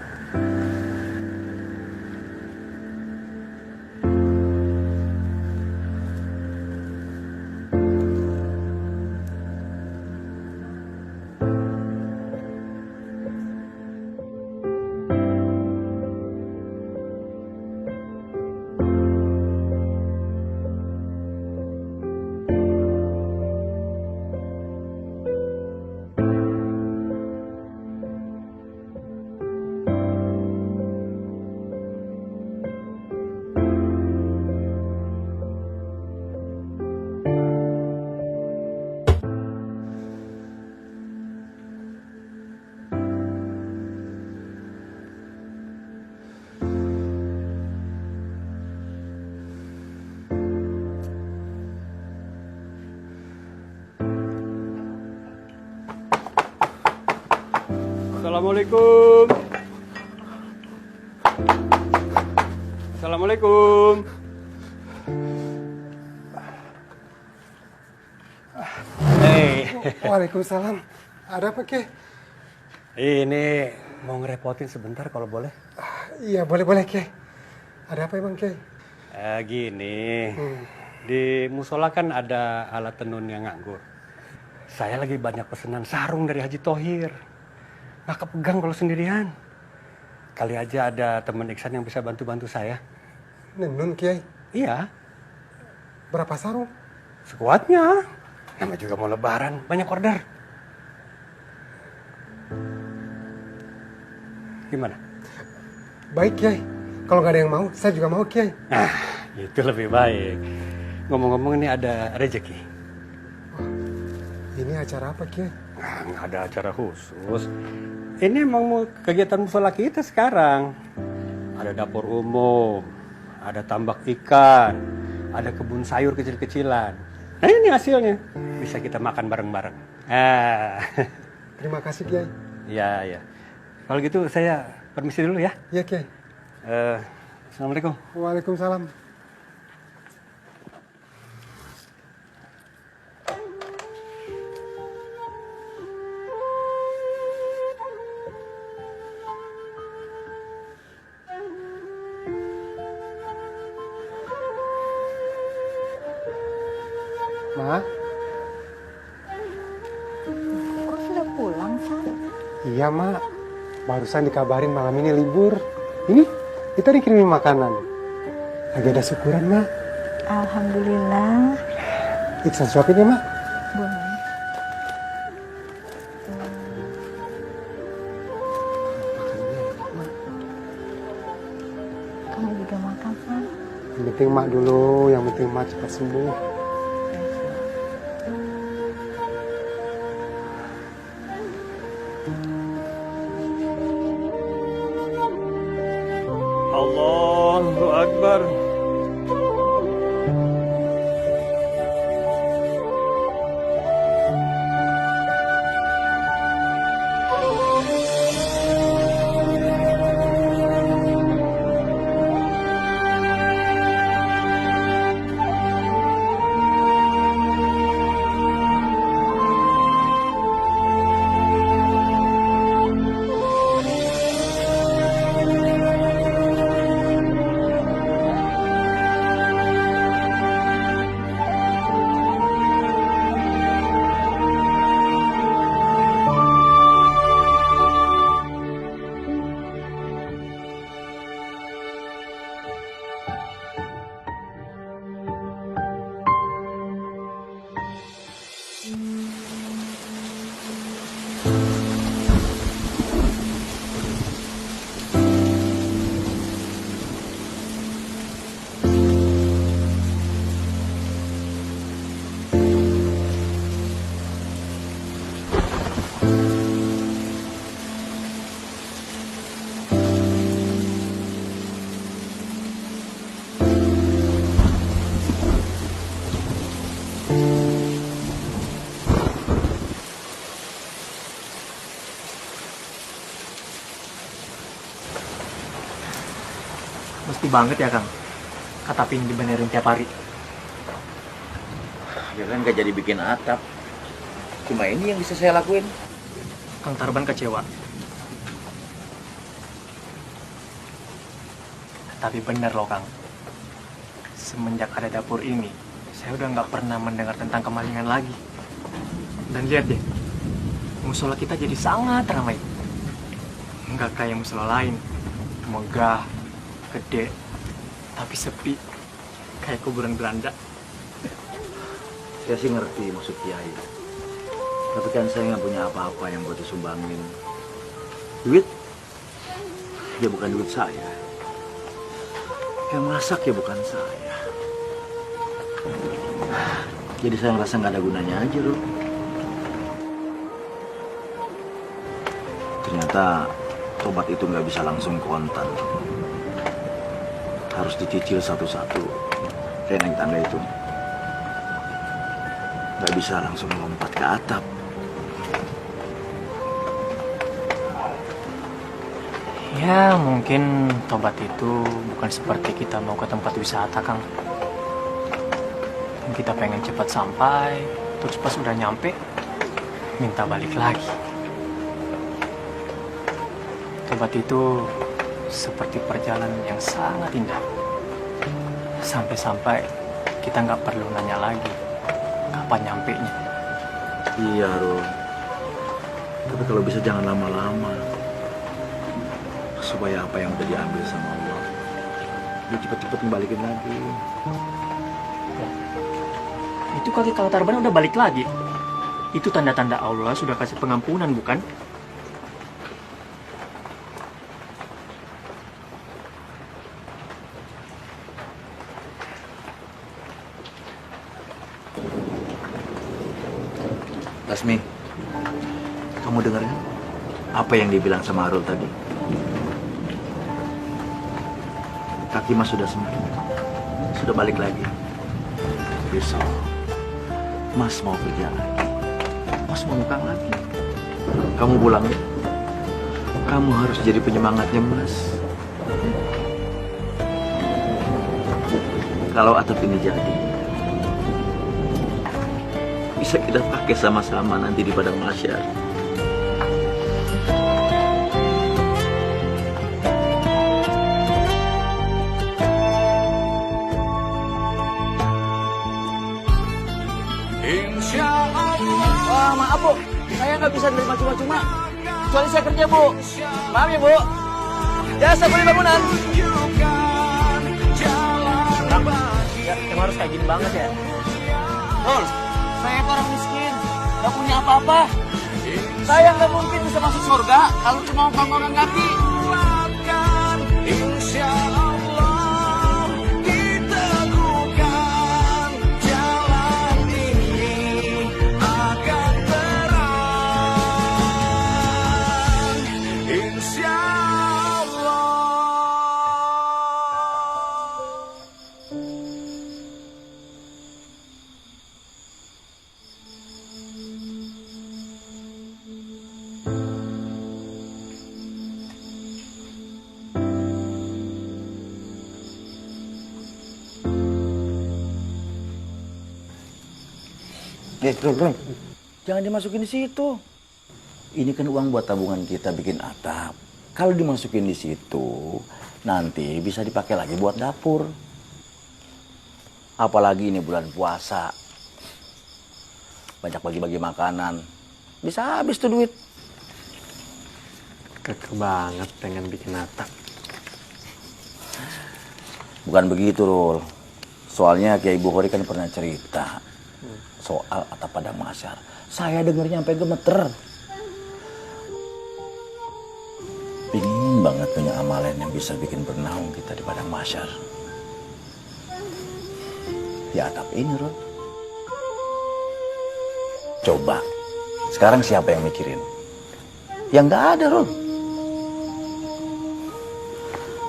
Assalamualaikum. Assalamualaikum. Waalaikumsalam. Ada apa, Ki? Ini mau ngerepotin sebentar kalau boleh. Iya, boleh, Ki. Ada apa emang, Ki? Gini, di musola kan ada alat tenun yang nganggur. Saya lagi banyak pesanan sarung dari Haji Thohir. Nggak kepegang kalau sendirian. Kali aja ada teman Iksan yang bisa bantu-bantu saya. Nenun, Kiai? Iya. Berapa sarung? Sekuatnya. Namanya juga mau lebaran, banyak order. Gimana? Baik, Kiai. Kalau nggak ada yang mau, saya juga mau, Kiai. Nah, itu lebih baik. Ngomong-ngomong ini ada rezeki. Ini acara apa, Kiai? Nah, nggak ada acara khusus. Ini emang mau kegiatan musola kita sekarang. Ada dapur umum, ada tambak ikan, ada kebun sayur kecil-kecilan. Nah, ini hasilnya. Bisa kita makan bareng-bareng. Terima kasih, Kiai. Iya. Kalau gitu saya permisi dulu ya. Iya, Kiai. Assalamualaikum. Waalaikumsalam. Ma? Kok sudah pulang, San? Iya, Ma. Barusan dikabarin malam ini libur. Ini, kita dikirimin makanan. Lagi ada syukuran, Ma. Alhamdulillah. Iksan suapin ya, Ma? Boleh. Kamu juga makan, San? Yang penting Mak dulu, yang penting Mak cepat sembuh. Allahu Akbar. Mesti banget ya Kang, atap ini dibenerin tiap hari. Ya kan gak jadi bikin atap. Cuma ini yang bisa saya lakuin. Kang Tarban kecewa. Tapi bener loh Kang, semenjak ada dapur ini, saya udah nggak pernah mendengar tentang kemalingan lagi. Dan lihat deh, musola kita jadi sangat ramai. Nggak kayak musola lain, megah, gede, tapi sepi, kayak kuburan Belanda. Saya sih ngerti maksud Kiai. Tapi kan saya nggak punya apa-apa yang buat disumbangin. Duit? Ya bukan duit saya. Yang masak ya bukan saya. Jadi saya ngerasa nggak ada gunanya aja loh. Ternyata tobat itu nggak bisa langsung kontan. Harus dicicil satu-satu. Kayak naik tangga itu. Nggak bisa langsung lompat ke atap. Ya mungkin tobat itu bukan seperti kita mau ke tempat wisata Kang. Kita pengen cepat sampai, terus pas udah nyampe, minta balik lagi. Tobat itu seperti perjalanan yang sangat indah. Sampai-sampai kita nggak perlu nanya lagi kapan nyampenya. Iya, Rom. Tapi kalau bisa jangan lama-lama. Supaya apa yang udah diambil sama Allah, dia cepet-cepet ngebalikin lagi. Itu kaki Kang Tarban udah balik lagi. Itu tanda-tanda Allah sudah kasih pengampunan, bukan? Lasmi, kamu dengar kan? Apa yang dibilang sama Arul tadi? Kaki Mas sudah sembuh. Sudah balik lagi. Besok, Mas mau kerja lagi. Mas mau nukang lagi. Kamu pulang ya. Kamu harus jadi penyemangatnya Mas. Kalau atap ini jadi, bisa kita pakai sama-sama nanti di padang mahsyar. Wah, maaf Bu, saya nggak bisa nerima cuma-cuma. Kecuali saya kerja Bu. Maaf ya Bu. Jasa beli bangunan. Ya, emang harus kayak gini banget ya? Rul, saya itu orang miskin, nggak punya apa-apa. Saya nggak mungkin bisa masuk surga kalau cuma bangunan kaki. Insya Allah diteguhkan jalan ini akan terang. Insya Allah. Bro. Jangan dimasukin di situ. Ini kan uang buat tabungan kita bikin atap. Kalau dimasukin di situ, nanti bisa dipakai lagi buat dapur. Apalagi ini bulan puasa. Banyak bagi-bagi makanan. Bisa habis tuh duit. Keke banget pengen bikin atap. Bukan begitu, Rul. Soalnya Kiai Bukhari kan pernah cerita soal atap padang mahsyar. Saya dengarnya sampai gemeter. Pingin banget punya amalan yang bisa bikin bernaung kita di padang mahsyar. Ya atap ini, Rul. Coba, sekarang siapa yang mikirin? Yang nggak ada, Rul.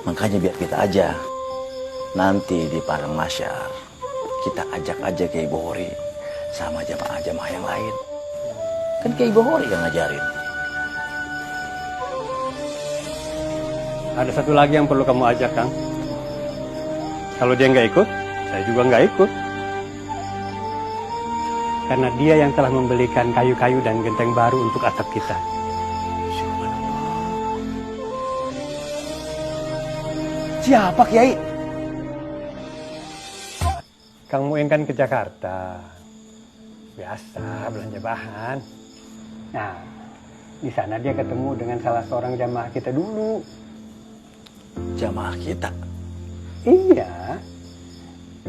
Makanya biar kita aja. Nanti di padang mahsyar kita ajak aja Kiai Bukhari sama jamaah-jamaah yang lain. Kan Kiai Bukhari yang ngajarin. Ada satu lagi yang perlu kamu ajak, Kang. Kalau dia nggak ikut, saya juga nggak ikut. Karena dia yang telah membelikan kayu-kayu dan genteng baru untuk atap kita. Siapa Kiai? Kang Muin kan ke Jakarta. Biasa belanja bahan. Nah, di sana dia ketemu dengan salah seorang jamaah kita dulu. Jamaah kita? Iya.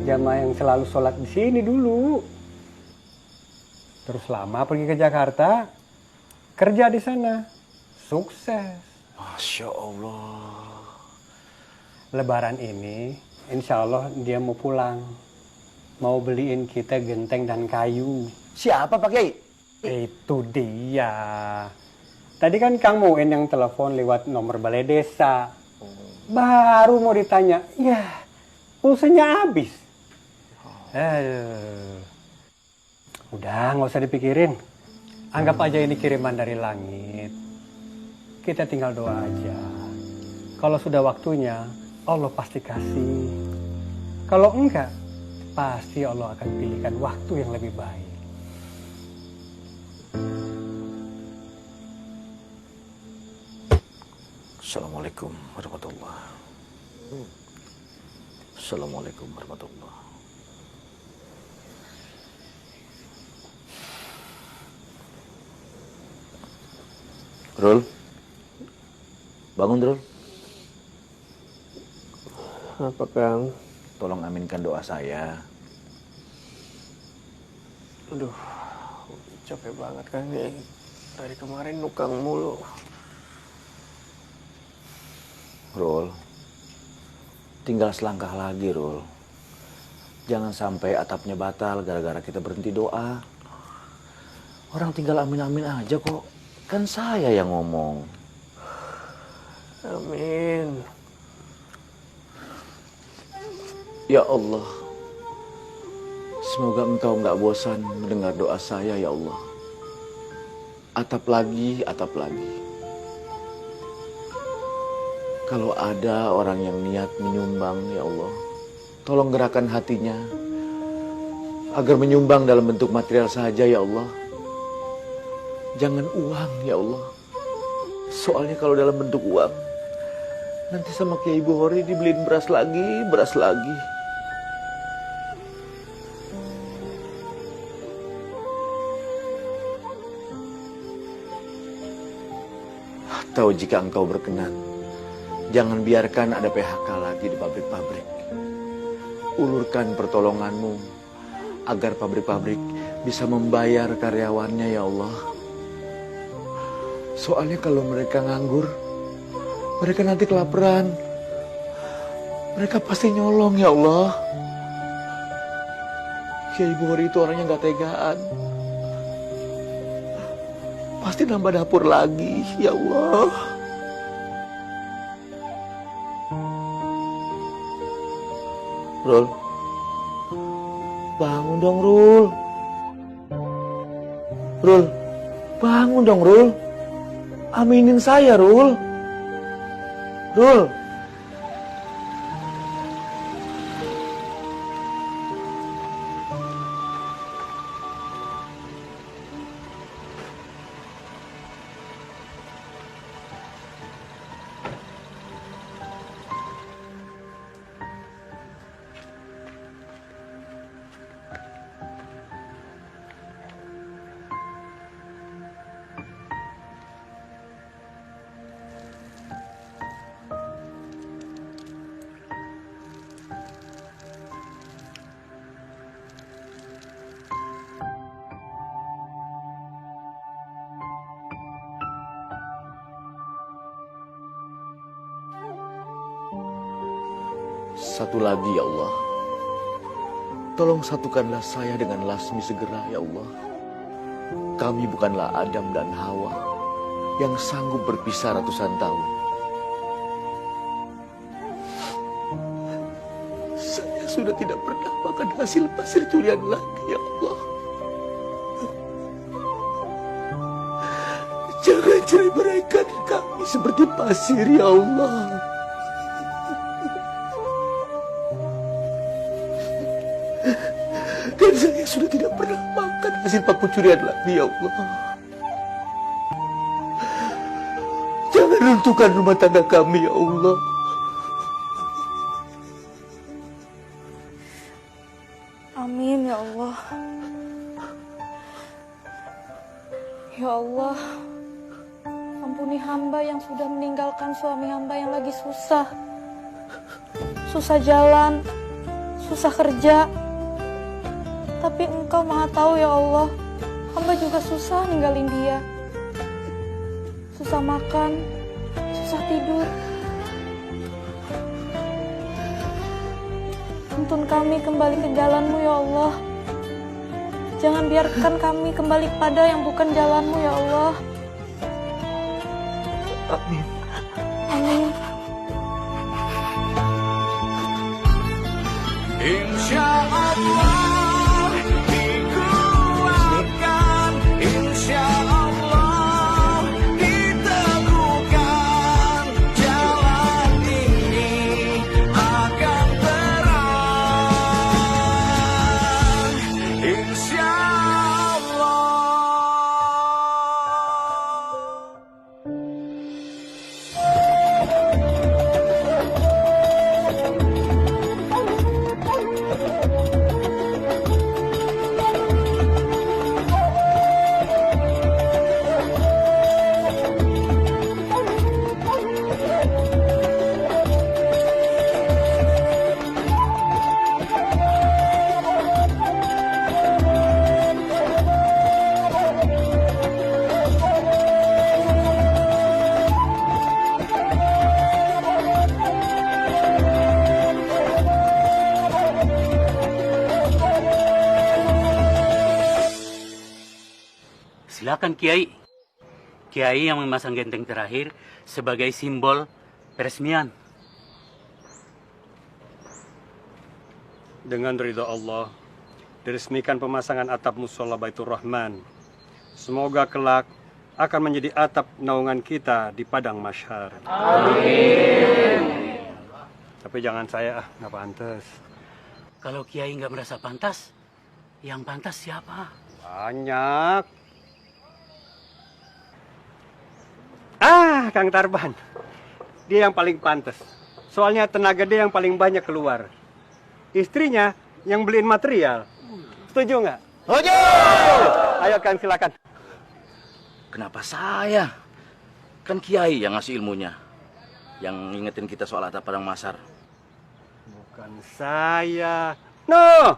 Jamaah yang selalu sholat di sini dulu. Terus lama pergi ke Jakarta, kerja di sana. Sukses. Masya Allah. Lebaran ini, insya Allah dia mau pulang. Mau beliin kita genteng dan kayu. Siapa Pak Kiai? Itu dia. Tadi kan Kang Muin yang telepon lewat nomor balai desa. Baru mau ditanya, ya pulsanya habis. Udah nggak usah dipikirin. Anggap aja ini kiriman dari langit. Kita tinggal doa aja. Kalau sudah waktunya, Allah pasti kasih. Kalau enggak, pasti Allah akan pilihkan waktu yang lebih baik. Assalamualaikum warahmatullahi. Assalamualaikum warahmatullahi. Rul, bangun Rul. Apa Kang? Tolong aminkan doa saya. Aduh, capek banget Kang nih. Dari kemarin nukang mulu. Rul, tinggal selangkah lagi Rul. Jangan sampai atapnya batal gara-gara kita berhenti doa. Orang tinggal amin-amin aja kok. Kan saya yang ngomong. Amin. Ya Allah, semoga Engkau nggak bosan mendengar doa saya ya Allah. Atap lagi, atap lagi. Kalau ada orang yang niat menyumbang ya Allah, tolong gerakkan hatinya agar menyumbang dalam bentuk material saja ya Allah. Jangan uang ya Allah. Soalnya kalau dalam bentuk uang, nanti sama Kiai Bukhori dibeliin beras lagi, beras lagi. Atau jika Engkau berkenan, jangan biarkan ada PHK lagi di pabrik-pabrik. Ulurkan pertolongan-Mu agar pabrik-pabrik bisa membayar karyawannya ya Allah. Soalnya kalau mereka nganggur, mereka nanti kelaparan. Mereka pasti nyolong ya Allah. Kiai Bukhori itu orangnya gak tegaan. Pasti nambah dapur lagi ya Allah. Rul, bangun dong Rul. Rul, bangun dong Rul. Aminin saya, Rul. Rul. Satu lagi ya Allah. Tolong satukanlah saya dengan Lasmi segera ya Allah. Kami bukanlah Adam dan Hawa yang sanggup berpisah ratusan tahun. Saya sudah tidak pernah makan hasil pasir curian lagi ya Allah. Jangan cerai mereka kami seperti pasir ya Allah. hasil pencurian lagi ya Allah. Jangan runtuhkan rumah tangga kami ya Allah. Amin ya Allah. Ya Allah, ampuni hamba yang sudah meninggalkan suami hamba yang lagi susah. Susah jalan, susah kerja. Tapi Engkau Maha tahu ya Allah, hamba juga susah ninggalin dia. Susah makan, susah tidur. Tuntun kami kembali ke jalan-Mu ya Allah. Jangan biarkan kami kembali pada yang bukan jalan-Mu ya Allah. Amin. Amin. Insya Allah dikuatkan, insya Allah diteguhkan, jalan ini akan terang, insya Allah. Silakan Kiai. Kiai yang memasang genteng terakhir sebagai simbol peresmian. Dengan ridha Allah, diresmikan pemasangan atap musola Baitur Rahman. Semoga kelak akan menjadi atap naungan kita di padang mahsyar. Amin. Tapi jangan saya, nggak pantas. Kalau Kiai nggak merasa pantas, yang pantas siapa? Banyak. Kang Tarban. Dia yang paling pantas. Soalnya tenaga dia yang paling banyak keluar. Istrinya yang beliin material. Setuju nggak? Setuju! Ayo Kang, silakan. Kenapa saya? Kan Kiai yang ngasih ilmunya. Yang ngingetin kita soal atap padang mahsyar. Bukan saya. No!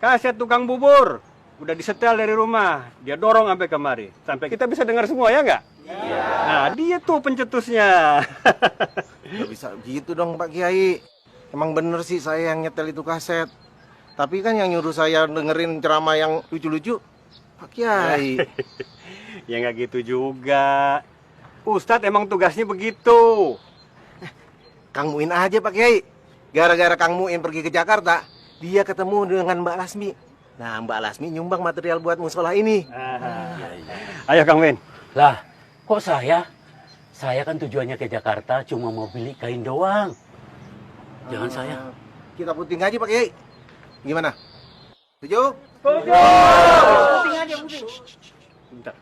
Kaset tukang bubur. Udah disetel dari rumah. Dia dorong sampai kemari. Sampai kita bisa dengar semua, ya nggak? Iya. Nah, dia tuh pencetusnya. Gak bisa gitu dong Pak Kiai. Emang bener sih saya yang nyetel itu kaset. Tapi kan yang nyuruh saya dengerin ceramah yang lucu-lucu Pak Kiai. Ya nggak gitu juga. Ustadz emang tugasnya begitu. Kang Muin aja Pak Kiai. Gara-gara Kang Muin pergi ke Jakarta, dia ketemu dengan Mbak Lasmi. Nah, Mbak Lasmi nyumbang material buat musola ini. Ayo Kang Muin. Lah, kok saya? Saya kan tujuannya ke Jakarta cuma mau beli kain doang. Jangan saya. Kita puting aja Pak Kiai. Gimana? Setuju? Setuju. Puting aja, puting. Bentar.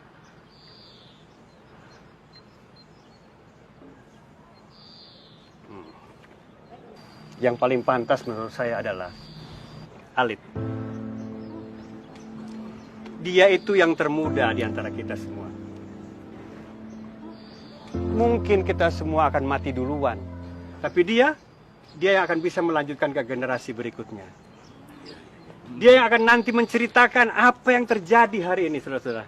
Yang paling pantas menurut saya adalah Alit. Dia itu yang termuda di antara kita semua. Mungkin kita semua akan mati duluan. Tapi dia yang akan bisa melanjutkan ke generasi berikutnya. Dia yang akan nanti menceritakan apa yang terjadi hari ini, saudara-saudara.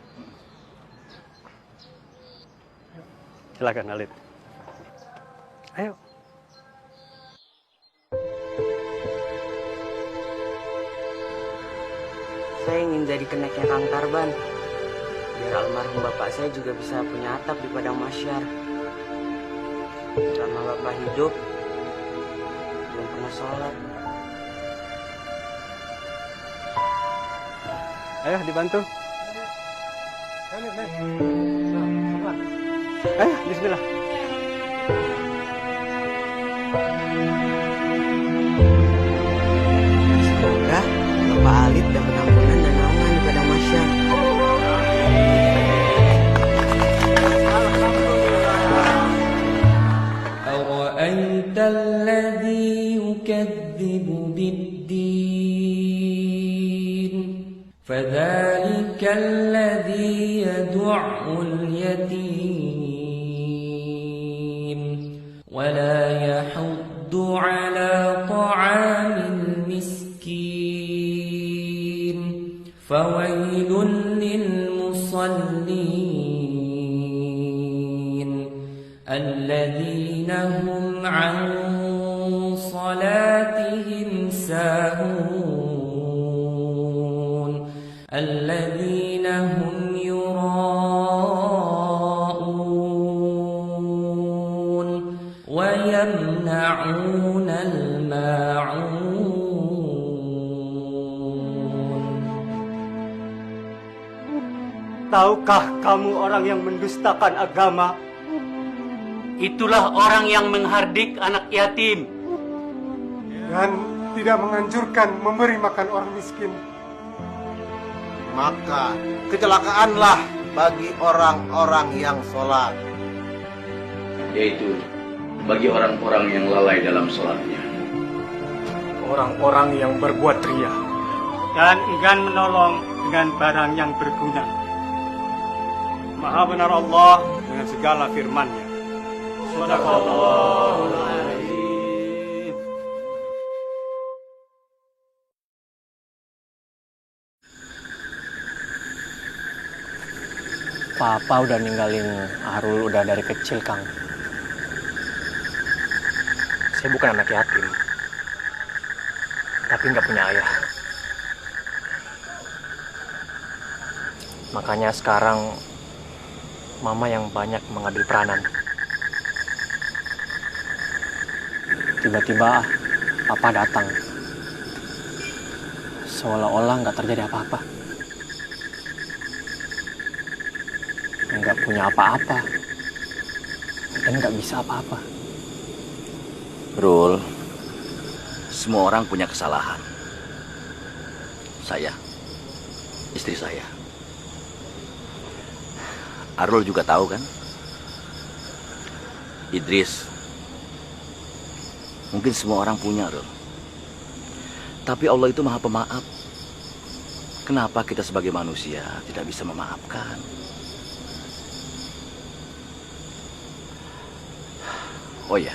Silakan, Alit. Ayo. Saya ingin jadi keneknya Kang Tarban. Biar almarhum bapak saya juga bisa punya atap di padang mahsyar. Selama bapak hidup, belum pernah sholat. Ayo dibantu. Ayo, bismillah. Semoga Bapak Alit dapat ampunan dan naungan di padang mahsyar. Indonesia. أرأيت الذي يكذب بالدين فذلك الذي يدع اليتيم ولا يحض على طعام المسكين فويل للمصلين الذين هم عن صلاتهم ساهون الذين هم يراءون ويمنعون الماعون. Tahukah kamu orang yang mendustakan agama? Itulah orang yang menghardik anak yatim dan tidak menganjurkan memberi makan orang miskin. Maka kecelakaanlah bagi orang-orang yang sholat. Yaitu bagi orang-orang yang lalai dalam sholatnya. Orang-orang yang berbuat ria dan enggan menolong dengan barang yang berguna. Maha benar Allah dengan segala firman-Nya. Sadaqallahul Azim. Papa udah ninggalin Arul udah dari kecil, Kang. Saya bukan anak yatim, tapi nggak punya ayah. Makanya sekarang Mama yang banyak mengambil peranan. Tiba-tiba Papa datang, seolah-olah nggak terjadi apa-apa. Nggak punya apa-apa dan nggak bisa apa-apa. Rul, semua orang punya kesalahan. Saya, istri saya, Arul juga tahu kan? Idris, mungkin semua orang punya, Rul. Tapi Allah itu Maha Pemaaf. Kenapa kita sebagai manusia tidak bisa memaafkan? Oh ya,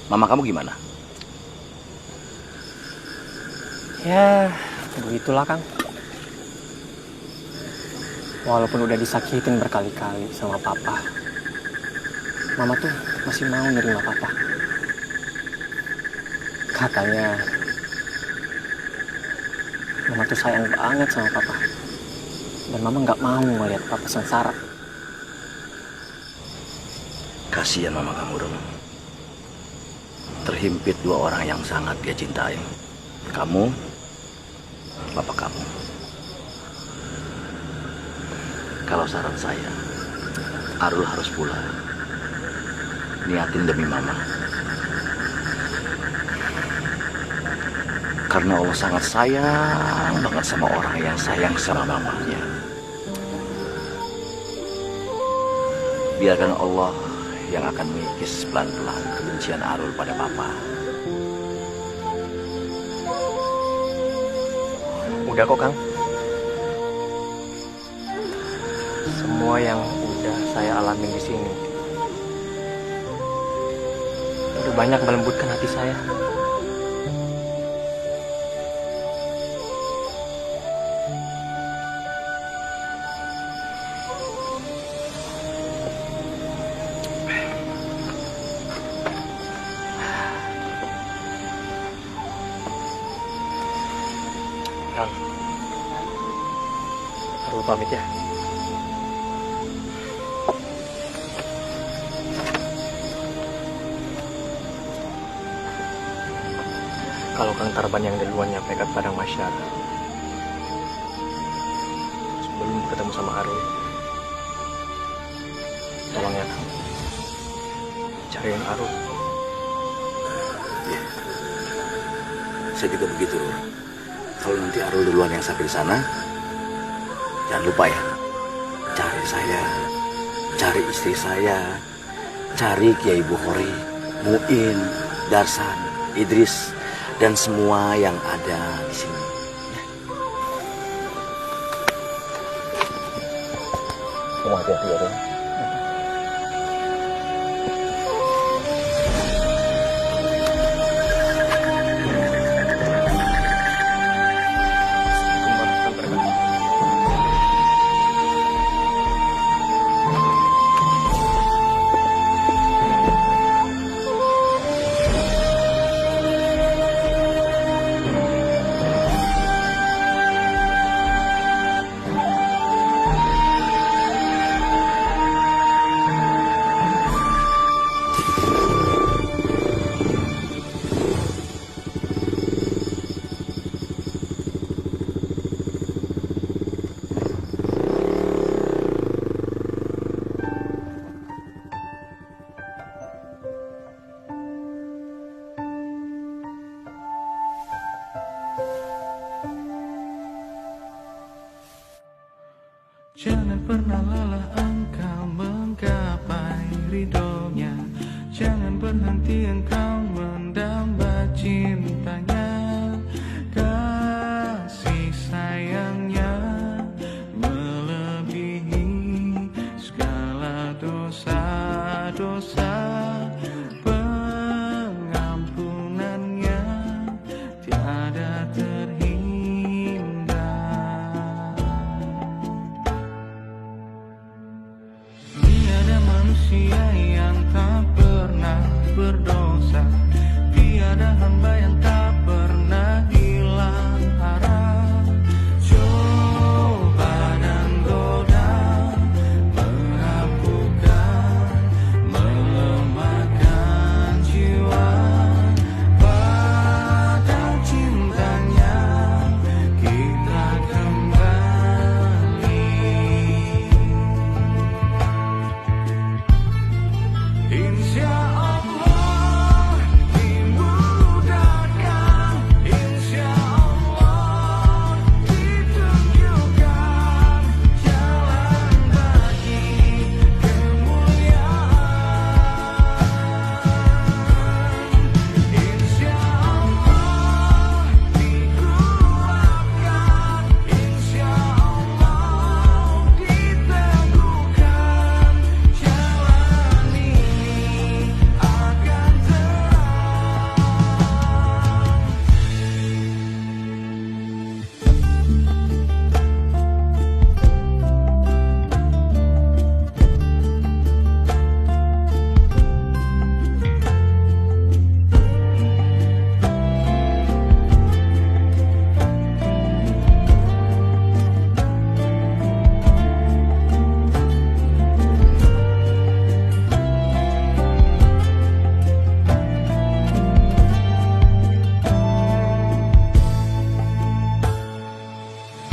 mama kamu gimana? Ya, begitulah, Kang. Walaupun udah disakitin berkali-kali sama Papa, Mama tuh masih mau nerima Papa. Katanya Mama tuh sayang banget sama Papa, dan Mama nggak mau ngeliat Papa sengsara. Kasihan mama kamu, Rum. Terhimpit dua orang yang sangat dia cintai. Kamu, bapak kamu. Kalau saran saya, Arul harus pulang. Niatin demi mama. Karena Allah sangat sayang banget sama orang yang sayang sama mamanya. Biarkan Allah yang akan mengikis pelan-pelan kebencian Arul pada Papa. Udah kok, Kang. Semua yang udah saya alamin di sini udah banyak melembutkan hati saya. Kang, Arul pamit ya. Kalau Kang Tarban yang duluan nyampe ke Padang Masyar, sebelum ketemu sama Arul, tolong ya Kang, cariin Arul. Ya, saya juga begitu. Kalau nanti Arul duluan yang sampai di sana, Jangan lupa ya, cari saya, cari istri saya, cari Kiai Bukhari, Muin, Darsan, Idris, dan semua yang ada di sini. Kamu hati-hati ya, Ren. Jangan pernah lelah engkau menggapai ridhonya, jangan berhenti engkau mendamba cintanya. Kasih sayangnya melebihi segala dosa-dosa, pengampunannya tiada terhingga. Tiada manusia yang tak pernah berdosa, tiada hamba yang tak pernah hilang harap. Coba dan goda, merapuhkan, melemahkan jiwa. Pada cintanya kita kembali. Insya Allah dimudahkan, insya Allah ditunjukkan jalan bagi kemuliaan. Insya Allah dikuatkan, insya Allah diteguhkan, jalan ini akan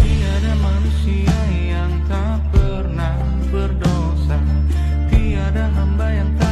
tiada manusia yang tak pernah berdosa, tiada hamba yang tak